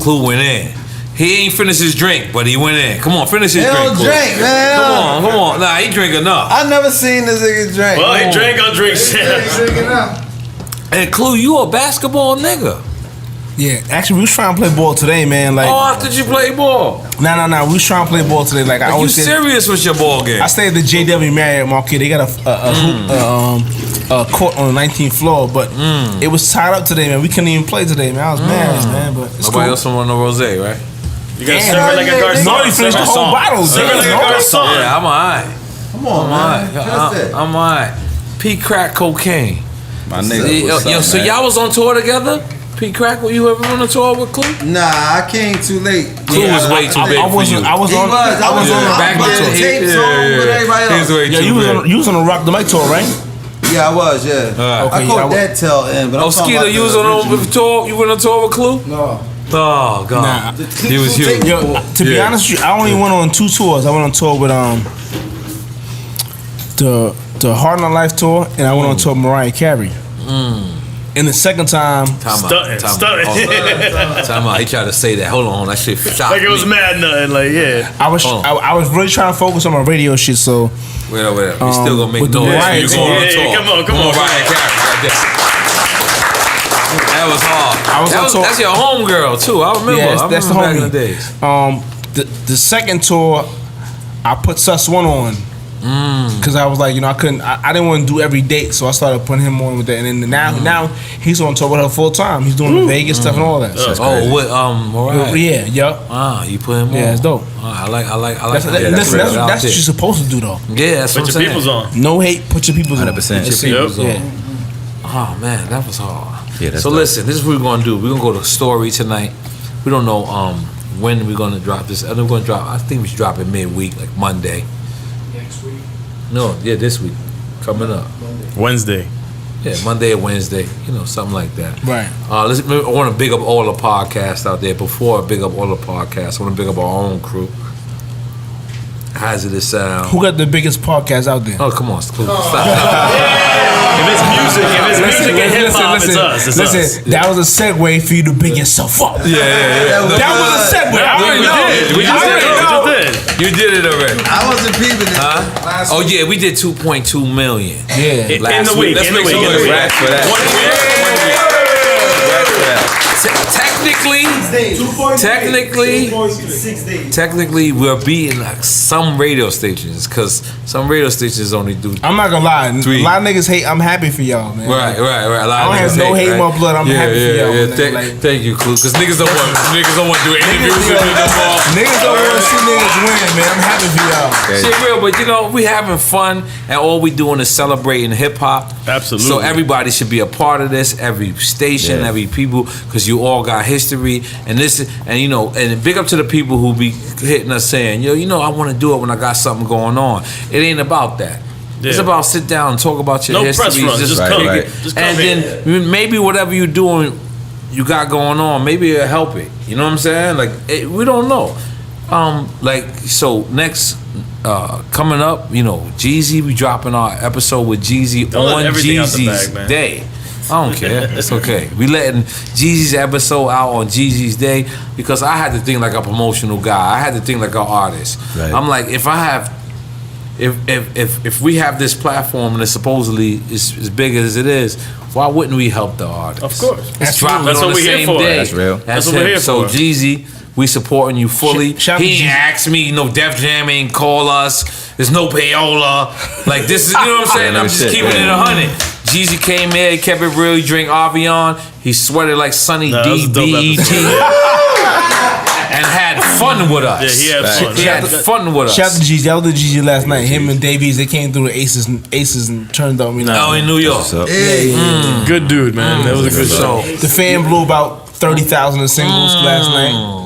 Clue went in. He ain't finished his drink, but he went in. Come on, finish his
He
drink.
don't
Clue.
drink, man.
Come on. Nah, he drink enough.
I never seen this nigga drink.
Well, he drank on Drink Champs.
And Clue, you a basketball nigga.
Yeah, actually, we was trying to play ball today, man. Like,
Oh, after you play ball.
nah. We was trying to play ball today. Like, I
Like, you
always said,
serious with your ball game?
I stayed at the JW Marriott Marquis. They got a court on the 19th floor, but it was tied up today, man. We couldn't even play today, man. I was mad, man. But it's
Nobody
cool.
else want no rosé, right?
You gotta
Damn.
serve it like a garçon.
No, you finished the
Serve it
whole bottle.
Serve it like a
No,
garçon.
Yeah, I'm alright.
Come on, man. Trust it.
I'm alright. P Crack Cocaine.
My nigga.
Yo, so y'all was on tour together? P Crack, were you ever on a tour with Clue?
Nah, I came too late.
Clue was way too big for you.
I was on.
I was on
Back
the
then,
tapes on with everybody
He was
else.
way
Yeah,
too big.
you was on the Rock the Mic tour, right?
Yeah, I was. Yeah.
Okay,
I
yeah,
caught that tail end, but I'm talking
Skeeter,
about
you was
the
on
original.
a tour? You went on tour with Clue?
No.
Oh, God.
Nah.
He was huge.
Yo, to be
Yeah.
honest with you, I only went on 2 tours. I went on tour with the Hard Knock Life tour, and I went on tour with Mariah Carey. And the second time,
Stunting.
Time out. He tried to say that. Hold on. That shit shocked
Like it was
me.
mad nothing. Like, yeah.
I was
Hold on.
I was really trying to focus on my radio shit. So
Wait up. You still gonna make
with the
noise.
Mariah
You going on
Yeah,
tour.
come on.
Mariah Carey right there. That was hard.
I was on tour.
That's your homegirl, too. I remember.
yeah, that's the
back in the
homie.
days.
The second tour, I put Sus One on. Cause I was like, you know, I didn't want to do every date, so I started putting him on with that. And then now he's on tour with her full time. He's doing the Vegas stuff and all that.
Oh, with Mariah.
Yeah, yup.
Ah, you put him on.
Yeah, it's dope.
I like.
That's
that.
what you're supposed to do, though.
Yeah, that's what
Put
I'm
your
saying.
peoples on.
No hate, put your people's on.
100%.
Put your peoples
Yep.
on. Oh man, that was hard.
Yeah, that's
so
dope.
listen, this is what we're gonna do. We're gonna go to Story tonight. We don't know when we're gonna drop this. I think we should drop it midweek, like Monday.
Next week.
No, yeah, this week. Coming up.
Wednesday.
Yeah, Monday or Wednesday, something like that.
Right.
I want to big up all the podcasts out there. Before I big up all the podcasts, I want to big up our own crew. Hazardous Sound.
Who got the biggest podcast out there?
Oh, come on. Stop.
If it's music and hip hop, it's us. It's us.
Listen, that was a segue for you to big yourself up.
Yeah.
That was a segue. I already know.
We just did.
You did it already.
I wasn't peeping it.
Huh? Oh, yeah, we did 2.2 million.
Yeah.
In the week.
Let's make some
noise.
Congrats for that.
Technically, we're beating like some radio stations because some radio stations only do.
I'm not gonna lie.
3.
A lot of niggas hate. I'm happy for y'all, man.
Right. A lot
I
of
don't have
niggas
no hate in
right?
my blood. I'm happy for y'all.
Yeah.
Man.
Thank you, Clue. Because niggas don't want to do interviews with me no more.
Niggas don't want to see niggas win, man. I'm happy for y'all.
Shit real, but we having fun and all we doing is celebrating hip hop.
Absolutely.
So everybody should be a part of this. Every station, every people, because you all got history and this, and big up to the people who be hitting us saying, I want to do it when I got something going on. It ain't about that.
Yeah.
It's about sit down and talk about your
No
history.
press runs. Just come. Just come
and
in.
then maybe whatever you're doing, you got going on, maybe it'll help it. You know what I'm saying? Like we don't know. So next coming up, Jeezy, we dropping our episode with Jeezy
Don't let
on
everything out the
Jeezy's
bag, man.
day. I don't care. It's okay. We letting Jeezy's episode out on Jeezy's day because I had to think like a promotional guy. I had to think like an artist.
Right.
I'm like, if we have this platform and it's supposedly as big as it is, why wouldn't we help the artist?
Of course.
It's dropping
That's
on
what
the
we're here
same
for.
day.
That's real.
That's
what we're here
So
for.
Jeezy, we supporting you fully.
Shout out to
He ain't
Jeezy.
asked me, Def Jam ain't call us. There's no payola. Like this is, you know what I'm saying?
Yeah,
I'm
no
just
shit,
keeping
man.
it 100. Jeezy came here, he kept it real. He drank Avion. He sweated like Sunny
That was
D
a dope
BET. And had fun with us.
Yeah, he had fun.
He had fun with us.
Shout out to Gigi. I was with Gigi last night. Him and Davies, they came through the Aces and turned on me.
Oh, in New York.
What's up?
Good dude, man. That was a good show.
The fan blew about 30,000 of singles last night.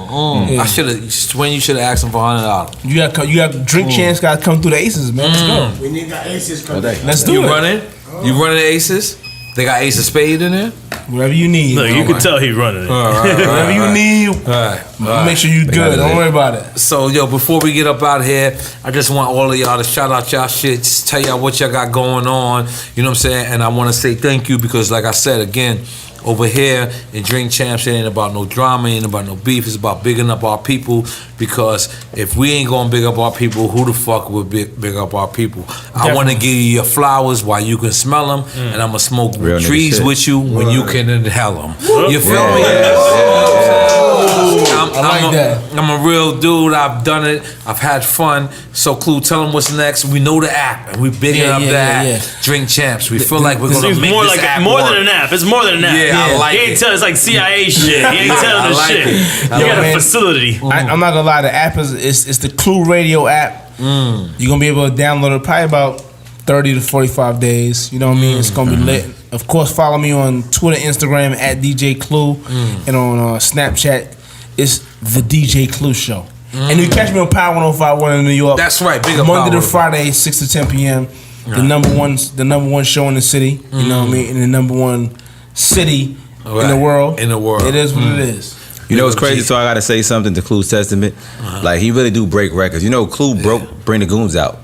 Yeah.
I should have. When you should have asked him for $100.
You got drink chance. Got to come through the Aces, man. Let's go.
We need got aces coming.
Let's do
You
it.
running? You running the Aces? They got Ace of Spade in there.
Whatever you need.
Look, you can tell he running it.
Whatever you need.
All right.
Make sure you good. Don't worry about it.
So, before we get up out of here, I just want all of y'all to shout out y'all shit, just tell y'all what y'all got going on. You know what I'm saying? And I want to say thank you because, like I said, again, over here in Drink Champs, it ain't about no drama, ain't about no beef. It's about bigging up our people because if we ain't gonna big up our people, who the fuck would big up our people? I want to give you your flowers while you can smell them, and I'm gonna smoke
Real nigga
trees
shit.
with you when you can inhale them. You feel
Yeah,
me?
yeah,
I like that.
I'm a real dude. I've done it. I've had fun. So, Clue, tell them what's next. We know the app, and we bigging up the app. Drink Champs. We feel like we're
This
gonna
seems
make
more
this
like
app
more
work.
than an app. It's more than an app.
Yeah, I like
he ain't
it.
telling. It's like CIA shit. He ain't telling
I
us
like
shit.
it.
You got a
man.
facility.
I'm not gonna lie. The app it's the Clue Radio app. You're gonna be able to download it probably about 30 to 45 days. You know what I mean? It's gonna be lit. Of course, follow me on Twitter, Instagram at DJ Clue, and on Snapchat, it's the DJ Clue Show. And you catch me on Power 105.1 in New York.
That's right. Big up
Monday
Power
to Friday, 6 to 10 p.m. The number one show in the city. You know what I mean? And the number one city in the world.
In the world.
It is what it is.
You know what's crazy? So I gotta say something to Clue's testament. Like he really do break records. You know, Clue broke Bring the Goons out.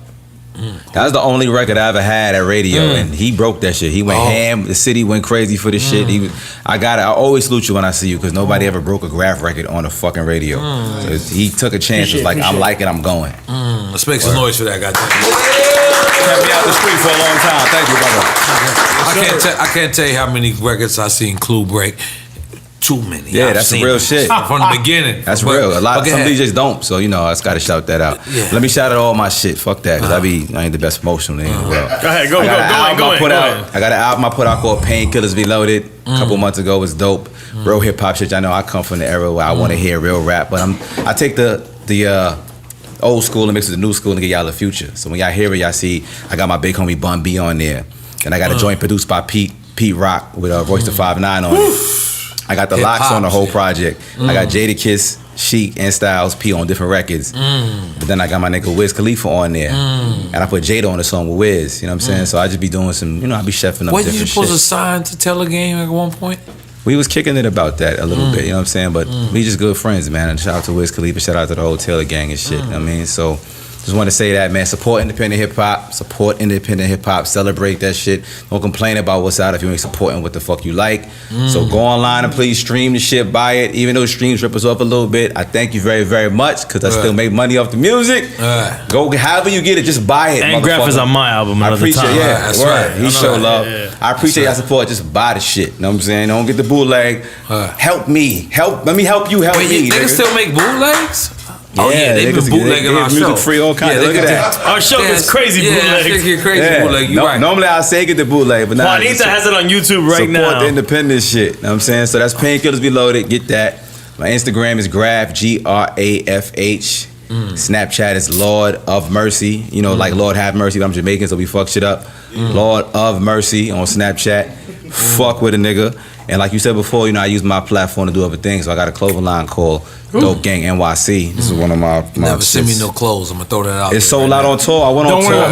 That was the only record I ever had at radio, and he broke that shit. He went ham. The city went crazy for this shit. I always salute you when I see you because nobody ever broke a Grafh record on the fucking radio. So he took a chance. It's like I'm like it. I'm going.
Let's make some noise for that, goddamn.
Kept me out the street for a long time. Thank you, brother.
I can't tell you how many records I seen Clue break. Too many.
Yeah,
I've
that's
seen
real
them
shit.
from the beginning.
That's
But-
real.
but go
Some
ahead.
DJs don't, so I just gotta shout that out.
Yeah.
Let me shout out all my shit. Fuck that, cause I ain't the best promotional nigga in the world.
Go ahead. Go
I got an album I put
ahead.
out. I got an album I put out called Painkillers Reloaded. A couple months ago. It was dope. Real hip hop shit. I know I come from the era where I want to hear real rap, but I take the old school and mix with the new school and get y'all the future. So when y'all hear it, y'all see I got my big homie Bun B on there, and I got a joint produced by Pete Pete Rock with Royce the 5'9" on it. I got the locks on the whole project. I got Jadakiss, Chic, and Styles P on different records. But then I got my nigga Wiz Khalifa on there. And I put Jada on the song with Wiz, you know what I'm saying? So I just be doing some, you know, I be chefing up different shit.
Wasn't you supposed to sign to Telegang at one point?
We was kicking it about that a little bit, you know what I'm saying? But we just good friends, man. And shout out to Wiz Khalifa, shout out to the whole Taylor gang and shit, you know what I mean? So just want to say that, man. Support independent hip hop. Support independent hip hop. Celebrate that shit. Don't complain about what's out if you ain't supporting what the fuck you like. So go online and please stream the shit, buy it. Even though streams rip us off a little bit, I thank you very, very much because I still make money off the music. Go however you get it, just buy it.
And Grafh is on my album.
I appreciate it. Yeah,
that's right.
He show love. I appreciate y'all support. Just buy the shit. You know what I'm saying? Don't get the bootleg. Help me. Let me help you. Help me.
Niggas still make bootlegs?
Yeah,
they've been bootlegging our show.
Music free, all kinds. Look at that.
Our show is crazy bootlegs.
Yeah, crazy bootleg. You right.
Normally I say get the bootleg, but now
Juanita has it on YouTube right now.
Support the independent shit. You know what I'm saying? So that's Painkillers Reloaded. Get that. My Instagram is Grafh, Grafh. Snapchat is Lord of Mercy. You know, like Lord have mercy. But I'm Jamaican, so we fuck shit up. Lord of Mercy on Snapchat. Fuck with a nigga. And like you said before, you know, I use my platform to do other things. So I got a clothing line called Dope Gang NYC. This is one of my
never send me no clothes. I'm gonna throw that out.
It's sold out on tour. I went on tour.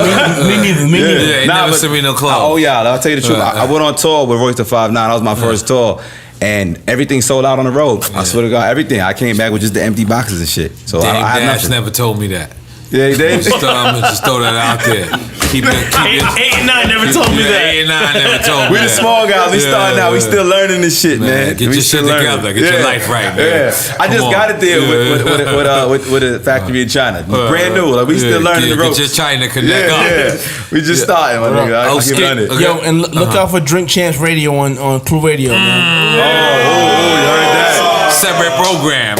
Me neither.
Yeah, never send me no clothes.
Oh yeah, I'll tell you the truth. I went on tour with Royce the 5'9". That was my first tour. And everything sold out on the road. I swear to God, everything. I came back with just the empty boxes and shit. So
Dame
I had
Dash
nothing.
never told me that.
Yeah, he did.
Just throw that out there. Keep it.
8 and 9 never told me that.
8 and 9 never told me
We the small guys. We starting out. We still learning this shit, man.
Get your shit together. Get your life right, man.
I just got it there with a factory in China. Brand new. Like we still learning the ropes.
Get your China connect up.
We just starting, my nigga. I keep learning.
Yo, and look out for Drink Champs Radio on Crew Radio, man.
You heard that?
Separate program.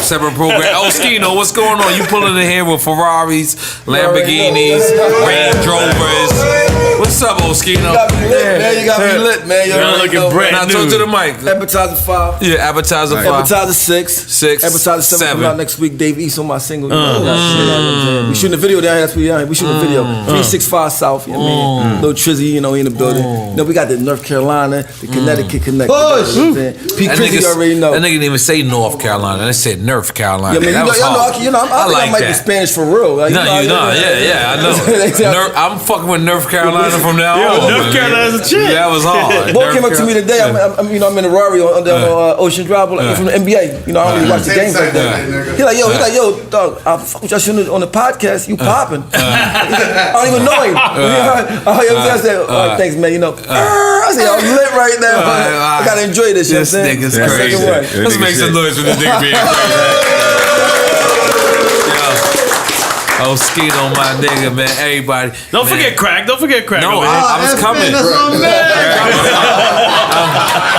Oh, Skino, what's going on? You pulling in here with Ferraris, Lamborghinis, Range Rovers. What's up, Oskino?
You got me lit, man.
You're looking brand
Now
new.
talk to the mic.
Appetizer 5.
Yeah, Appetizer 5.
Appetizer 6.
6.
Appetizer 7 coming out next week. Dave East on my single. You know, we shooting a video down here. We shooting a video. 365 South. You know what I mean? Little Trizzy, you know, he in the building. You know, we got the North Carolina, the Connecticut connection.
Push.
You know what I'm saying? Pete Chrissy already know.
That nigga didn't even say North Carolina. They said North Carolina.
Yeah, man,
that was hard.
I think I might be Spanish for real. Like,
Yeah, I know. I'm fucking with North Carolina from now on.
North Carolina's a chick.
That was hard.
Boy came up to me today. I'm in the N.O.R.E. on Ocean Drive, from the NBA. You know, I don't really watch the games like that. He like, yo, dog, I fuck with y'all on the podcast. You popping? I don't even know him. I said, all right, thanks, man. You know, I said, I'm lit right now. I gotta enjoy this.
This nigga's crazy. Let's make some noise for this nigga being crazy. Oh, Skino, my nigga, man. Everybody.
Don't forget Crack. Don't forget Crack.
No, I was coming.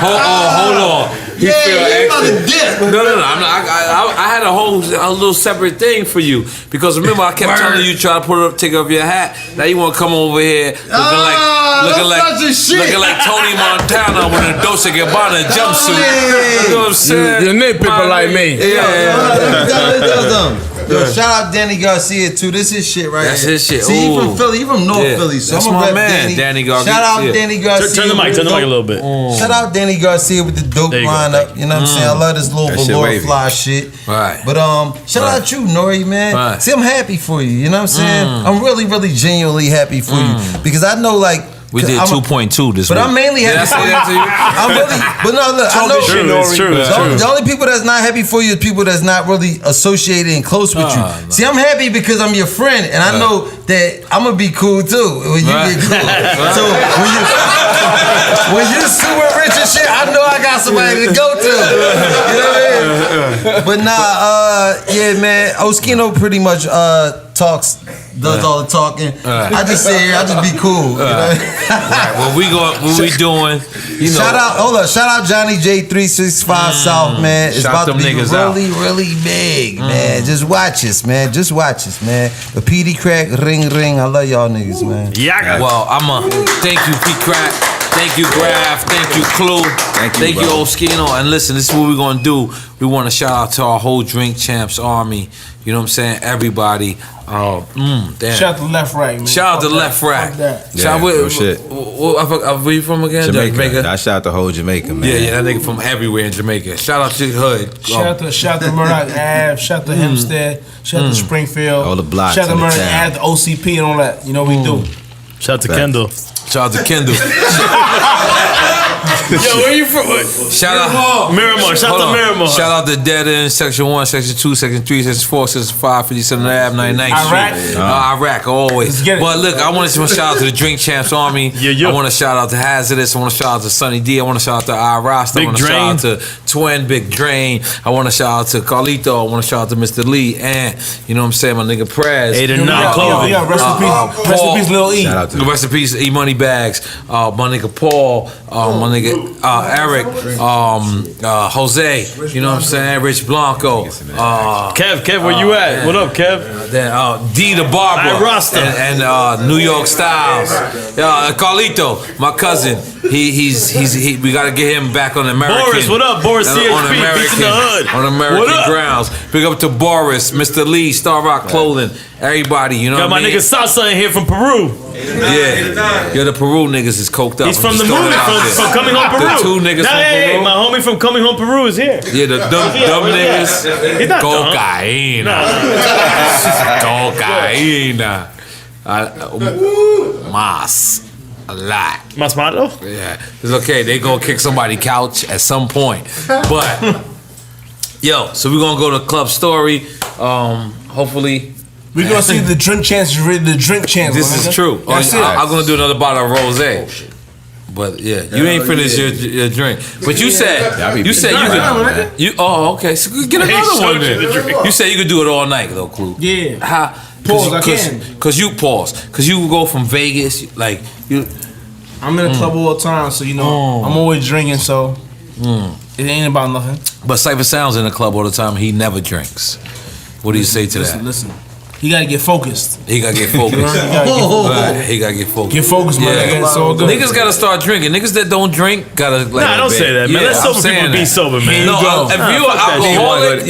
Hold on. He feel extra. No. I had a little separate thing for you because remember I kept telling you try to take off your hat. Now you want to come over here looking like Tony Montana with a Dolce & Gabbana jumpsuit. You know what I'm saying?
You nitpicker like me.
Yo, shout out Danny Garcia too. This is shit right
That's
here.
his shit.
See, he from Philly. He from North Philly. So
that's
I'm
my
gonna
man, Danny Garcia.
Shout out Danny Garcia.
Turn the mic a little bit.
Shout out Danny Garcia with the dope lineup. You know what I'm saying? I love this little velour fly shit.
Right.
But shout out you, N.O.R.E, man.
Right.
See, I'm happy for you. You know what I'm saying? I'm really, really genuinely happy for you because I know like.
We did 2.2 this week.
But I'm mainly happy for you. I'm really, but no, look, I know
It's true.
the only people that's not happy for you is people that's not really associated and close with you.
No.
See, I'm happy because I'm your friend, and I know that I'm gonna be cool too when you get cool. So when you're super rich and shit, I know I got somebody to go to. You know what I mean? But yeah, man, Oskino pretty much does all the talking. I just sit here, I just be cool. You know?
Right. What we doing? You know.
Shout out Johnny J 365 South, man. It's
Shout
about to be
them niggas
really, really big, man. Just watch us, man. The PD Crack, ring. I love y'all niggas, man.
Yeah.
Well, I'ma thank you, Pete Crack. Thank you, Grafh. Thank you, Clue. Thank you, Oskino. And listen, this is what we're gonna do. We want to shout out to our whole Drink Champs army. You know what I'm saying? Everybody. Damn.
Shout out to Left Rack, man.
Shout out to Left Rack.
Yeah, real shit.
Where you from again?
Jamaica. I shout out the whole Jamaica, man.
Yeah, that nigga from everywhere in Jamaica. Shout out to the hood.
Shout out to Murdoch Ave. Shout out to Hempstead. Shout out to Springfield.
All the blocks.
Shout out to
in the
Murdoch
town.
Ave, the OCP and all that. You know what we do.
Shout out to Kendall.
Shout out to Kendall.
Yo, where you from?
Shout out
Miramar. Shout out to Miramar.
Shout out to Dead End, Section 1, Section 2, Section 3, Section 4, Section 5, 57 Ave, 99th Street. Iraq, always. But look, I want to shout out to the Drink Champs Army. I want to shout out to Hazardous. I want to shout out to Sunny D. I want to shout out to iRasta. I want to shout out to Twin Big Drain. I want to shout out to Carlito. I want to shout out to Mr. Lee. And, you know what I'm saying, my nigga Prez.
8 and 9 clothing.
Rest in peace, Lil E.
Rest
in peace, E Money Bags. My nigga Paul. My nigga Eric. Jose. You know what I'm saying? Rich Blanco.
Kev, where you at? What up, Kev?
D the Barber.
Rasta.
And New York Styles. Carlito, my cousin. We gotta get him back on American.
Boris, what up? Boris CHP,
on American,
in the hood.
on American grounds. Big up to Boris, Mr. Lee, Star Rock Clothing, everybody. You know
Got
what I
my
mean?
nigga Salsa in here from Peru.
Yeah, the Peru niggas is coked up.
He's from the movie from Coming Home Peru.
The two niggas from Peru.
My homie from Coming Home Peru is here.
Yeah, the dumb niggas.
He's not
Cocaína. Mas. A lot.
Mas Mato?
Yeah. It's okay. They gonna kick somebody's couch at some point. But, yo, so we're gonna go to Club Story. Hopefully.
We're gonna see the Drink Champs.
This is true.
That's it.
I'm gonna do another bottle of rosé. But yeah, you ain't finished your drink. But you said you could. Okay. So get another one then. You said you could do it all night though, Clue.
Yeah.
How? Cause you go from Vegas, like you.
I'm in the club all the time, so you know I'm always drinking. So it ain't about nothing.
But Cypher Sound's in the club all the time. He never drinks. What do you say to that?
Listen. He gotta get focused.
He gotta get focused. He gotta get focused.
Get focused, man. Yeah. It's all good.
Niggas gotta start drinking. Niggas that don't drink gotta like.
Nah, don't say that, man. Let sober people be sober, man.
No, if you're alcoholic,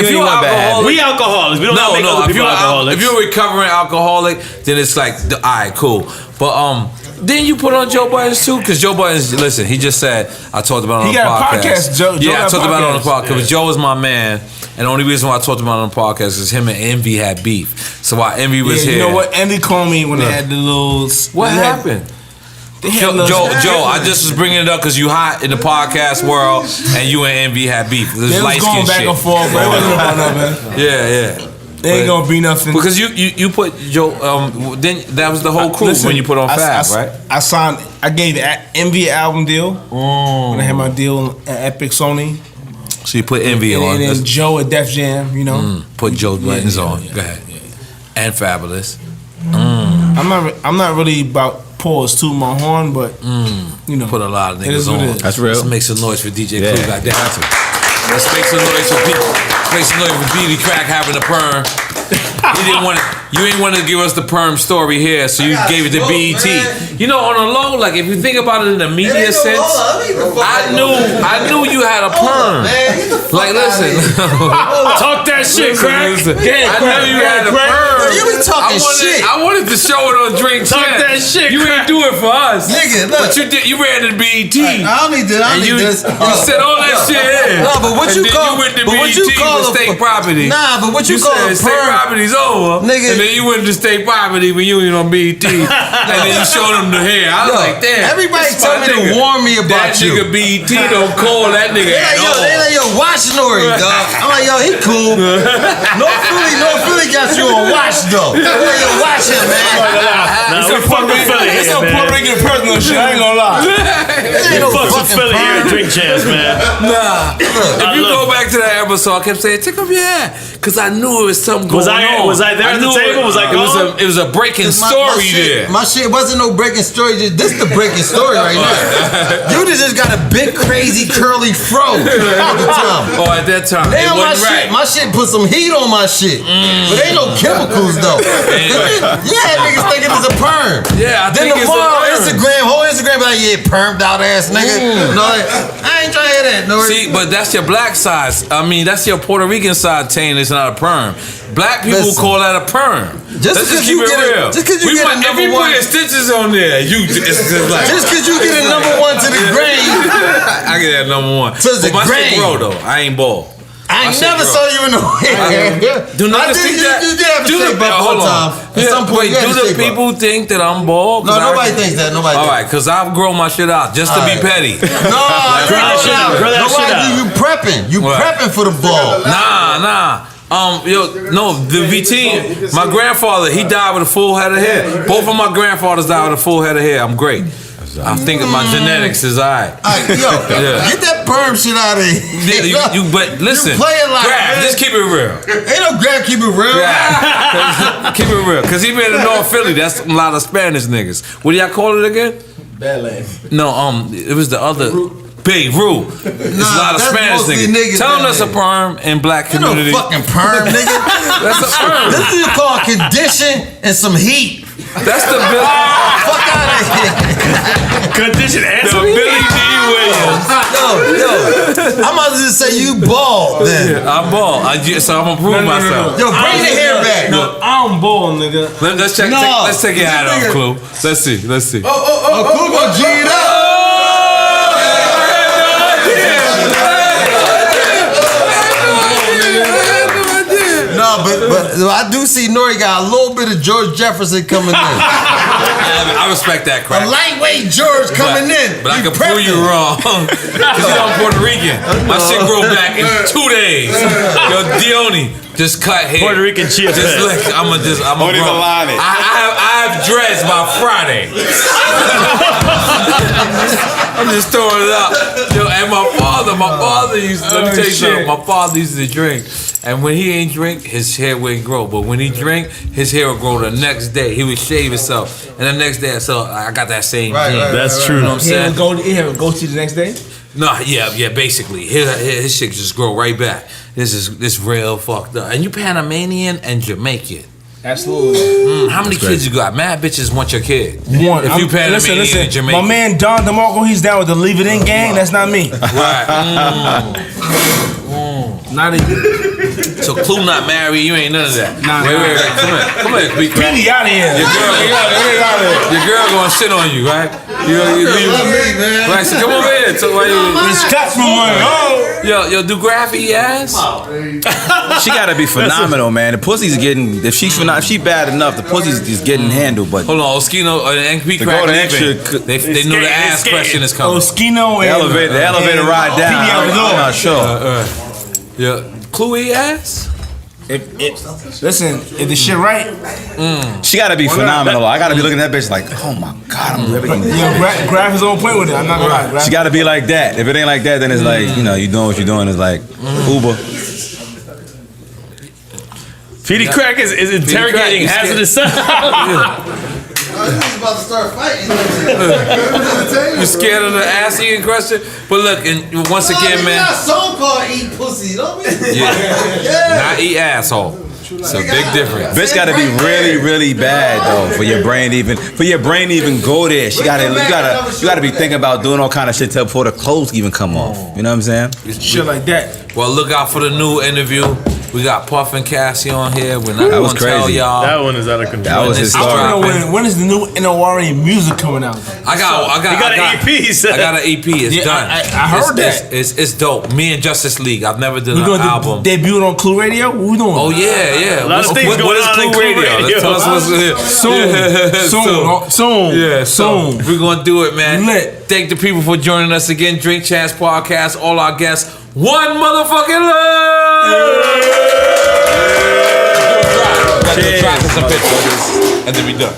we alcoholics. We don't make other people alcoholics.
If you're a recovering alcoholic, then it's like, all right, cool. But then you put on Joe Buttons too, because Joe Buttons, listen, he just said, I talked about it on the podcast.
Joe
I talked about it on the podcast.
Yeah.
Joe is my man. And the only reason why I talked about it on the podcast is him and Envy had beef. So while Envy was here.
You know what? Envy called me when they had the little.
What happened? Joe, I just was bringing it up because you hot in the podcast world and you and Envy had beef. This
they was going back and forth, but it wasn't about nothing.
Yeah.
They ain't gonna be nothing.
Because you put Joe, then that was the whole crew when you put on Fab, right?
I gave Envy an album deal when I had my deal at Epic Sony.
So you put Envy on.
And then Joe at Def Jam, you know.
Put Joe Buttons on. Go ahead. And Fabulous.
I'm not really about pause to my horn, but you know.
Put a lot of niggas on.
That's real.
Let's make some noise for DJ Clue. Goddamn. Let's make some noise for people. Make some noise for Beanie Crack having a perm. You ain't want to give us the perm story here, so you gave it to BET. You know, on a low, like if you think about it in a media sense, I knew you had a perm. Like, listen,
talk that shit, Crack.
I knew you had a perm.
You be talking shit.
I wanted to show it on Drink Champs.
Talk that shit.
You ain't do it for us,
nigga. Look.
But you did. You ran to BET.
I don't need this.
You said all that shit in.
No, but what you call?
You went to BET with state property.
Nah, but what you call a
state
perm?
property's over,
nigga.
And then you went to state property when you on BET, and then you showed them the hair. I was like, damn.
Everybody told me to warn me about you.
That nigga BET don't call that nigga at all.
They like, yo, watch N.O.R.E, dog. I'm like, yo, he cool. No Philly got you on watch though. Like, yo, watch him, man.
Nah, we fuck with Philly here, man.
Puerto Rican personal shit. I ain't gonna lie.
We fuck with Philly here at Drink Champs, man.
Nah. If you go back to that episode, I kept saying, take off your hair, because I knew it was something going on.
Was I there at the table? Was I gone?
It was a breaking story there.
My shit wasn't no breaking story. This the breaking story right now. You just got a big crazy curly fro at the time.
Oh, at that time.
Now my shit put some heat on my shit. But ain't no chemicals though. Yeah, niggas think it was a perm.
Yeah, I
then
think
tomorrow whole Instagram be like, yeah, permed out ass nigga. No, I ain't trying to hear that. No.
See, but that's your black side. I mean, that's your Puerto Rican side. Tane is not a perm. Black people call that a perm. Let's just keep it real.
Just because you get a number one,
stitches on there. It's just like
just because you get a number one to the grave.
I get that number one.
To the
my
grave.
Shit grow though. I ain't bald.
I ain't never saw you in the way.
Do niggas think that?
You did have to shave up one time. At some point,
do the people think that I'm bald?
No, nobody thinks that. Nobody.
All right, because I've grown my shit out just to be petty.
No, you prepping. You prepping for the ball.
Nah. The VT, my grandfather, he died with a full head of hair. Both of my grandfathers died with a full head of hair. I'm great. I think my genetics is alright.
Get that perm shit out of here.
But listen,
you playing like
Grafh, just keep it real.
Ain't no Grafh, keep it real.
Keep it real, cause he been in North Philly. That's a lot of Spanish niggas. What do y'all call it again?
Badlands.
No, it was the other. Big Rue. It's a lot of Spanish niggas. Tell them that's a perm in black community.
No fucking perm, nigga.
That's a perm.
This is called condition and some heat.
That's the Billy.
Fuck out of here.
Condition and some
Billy D. Williams.
Yo, I'm about to just say you bald then.
Yeah, I'm bald. So I'm gonna prove myself.
Yo, bring your hair back.
No, I'm bald, nigga.
Let's check. Let's take your hat off, Clue. Let's see.
Oh, Clue gonna G it up. No, but I do see N.O.R.E got a little bit of George Jefferson coming in.
I respect that crap.
A lightweight George coming in.
But I can prove you wrong. Because I'm Puerto Rican. My shit grow back in 2 days. Yo, Dione, just cut hair.
Puerto Rican chia pet.
I'm a bro. I have dreads by Friday. I'm just throwing it out. Yo, and my father used to, let me tell you something, my father used to drink. And when he ain't drink, his hair wouldn't grow. But when he drink, his hair would grow the next day. He would shave himself. And the next day, so I got that same gene.
That's true.
You know what I'm saying?
He have a goatee the next day?
No, yeah, basically. His shit just grow right back. This real fucked up. And you Panamanian and Jamaican.
Absolutely.
How many kids you got? Mad bitches want your kid.
One.
If you Panamanian and Jamaican.
My man Don DeMarco, he's down with the Leave It In gang. That's not me.
Right.
Not even.
So Clue not married, you ain't none of that. Wait. Come here.
Petey out of here.
Your girl gonna shit on you, right? Right, so come over here. So
Scott from
Yo, do Grafh eat ass?
She gotta be phenomenal, man. The pussy's getting. If she bad enough, the pussy's just getting handled. But
hold on, Oskino and NP crack they know the ass question is coming.
Oskino and
the elevator ride down. I'm not sure.
Yeah, Clue eat ass.
Listen, if the shit right,
she gotta be phenomenal. I gotta be looking at that bitch like, oh my god, I'm ripping.
Grafh is on point with it. I'm not gonna lie.
She gotta be like that. If it ain't like that, then it's like, you doing what you're doing. It's like Uber.
Petey Crack is interrogating hazardous sound.
I was about to start fighting.
You scared of the ass eating question? But look, and once again, man.
Got a song called "Eat Pussy," don't we?
Yeah. Not eat asshole. It's a big difference.
Bitch gotta be really, really bad though for your brain even go there. You gotta be thinking about doing all kind of shit before the clothes even come off. You know what I'm saying?
Shit like that.
Well, look out for the new interview. We got Puff and Cassie on here. We're not gonna tell y'all.
That one is out of control.
That was historic.
I want to know when is the new N.O.R.E music coming out?
I got an EP. I got an EP. It's done.
I heard that.
It's dope. Me and Justice League. I've never done an album.
Debut on Clue Radio? What we doing?
Oh yeah.
A lot of things going on in Clue Radio.
Let's tell us what's
Soon.
Yeah,
soon.
We're gonna do it, man.
Lit.
Thank the people for joining us again. Drink Champs Podcast. All our guests. One motherfucking love. Drop us a picture, and then we done.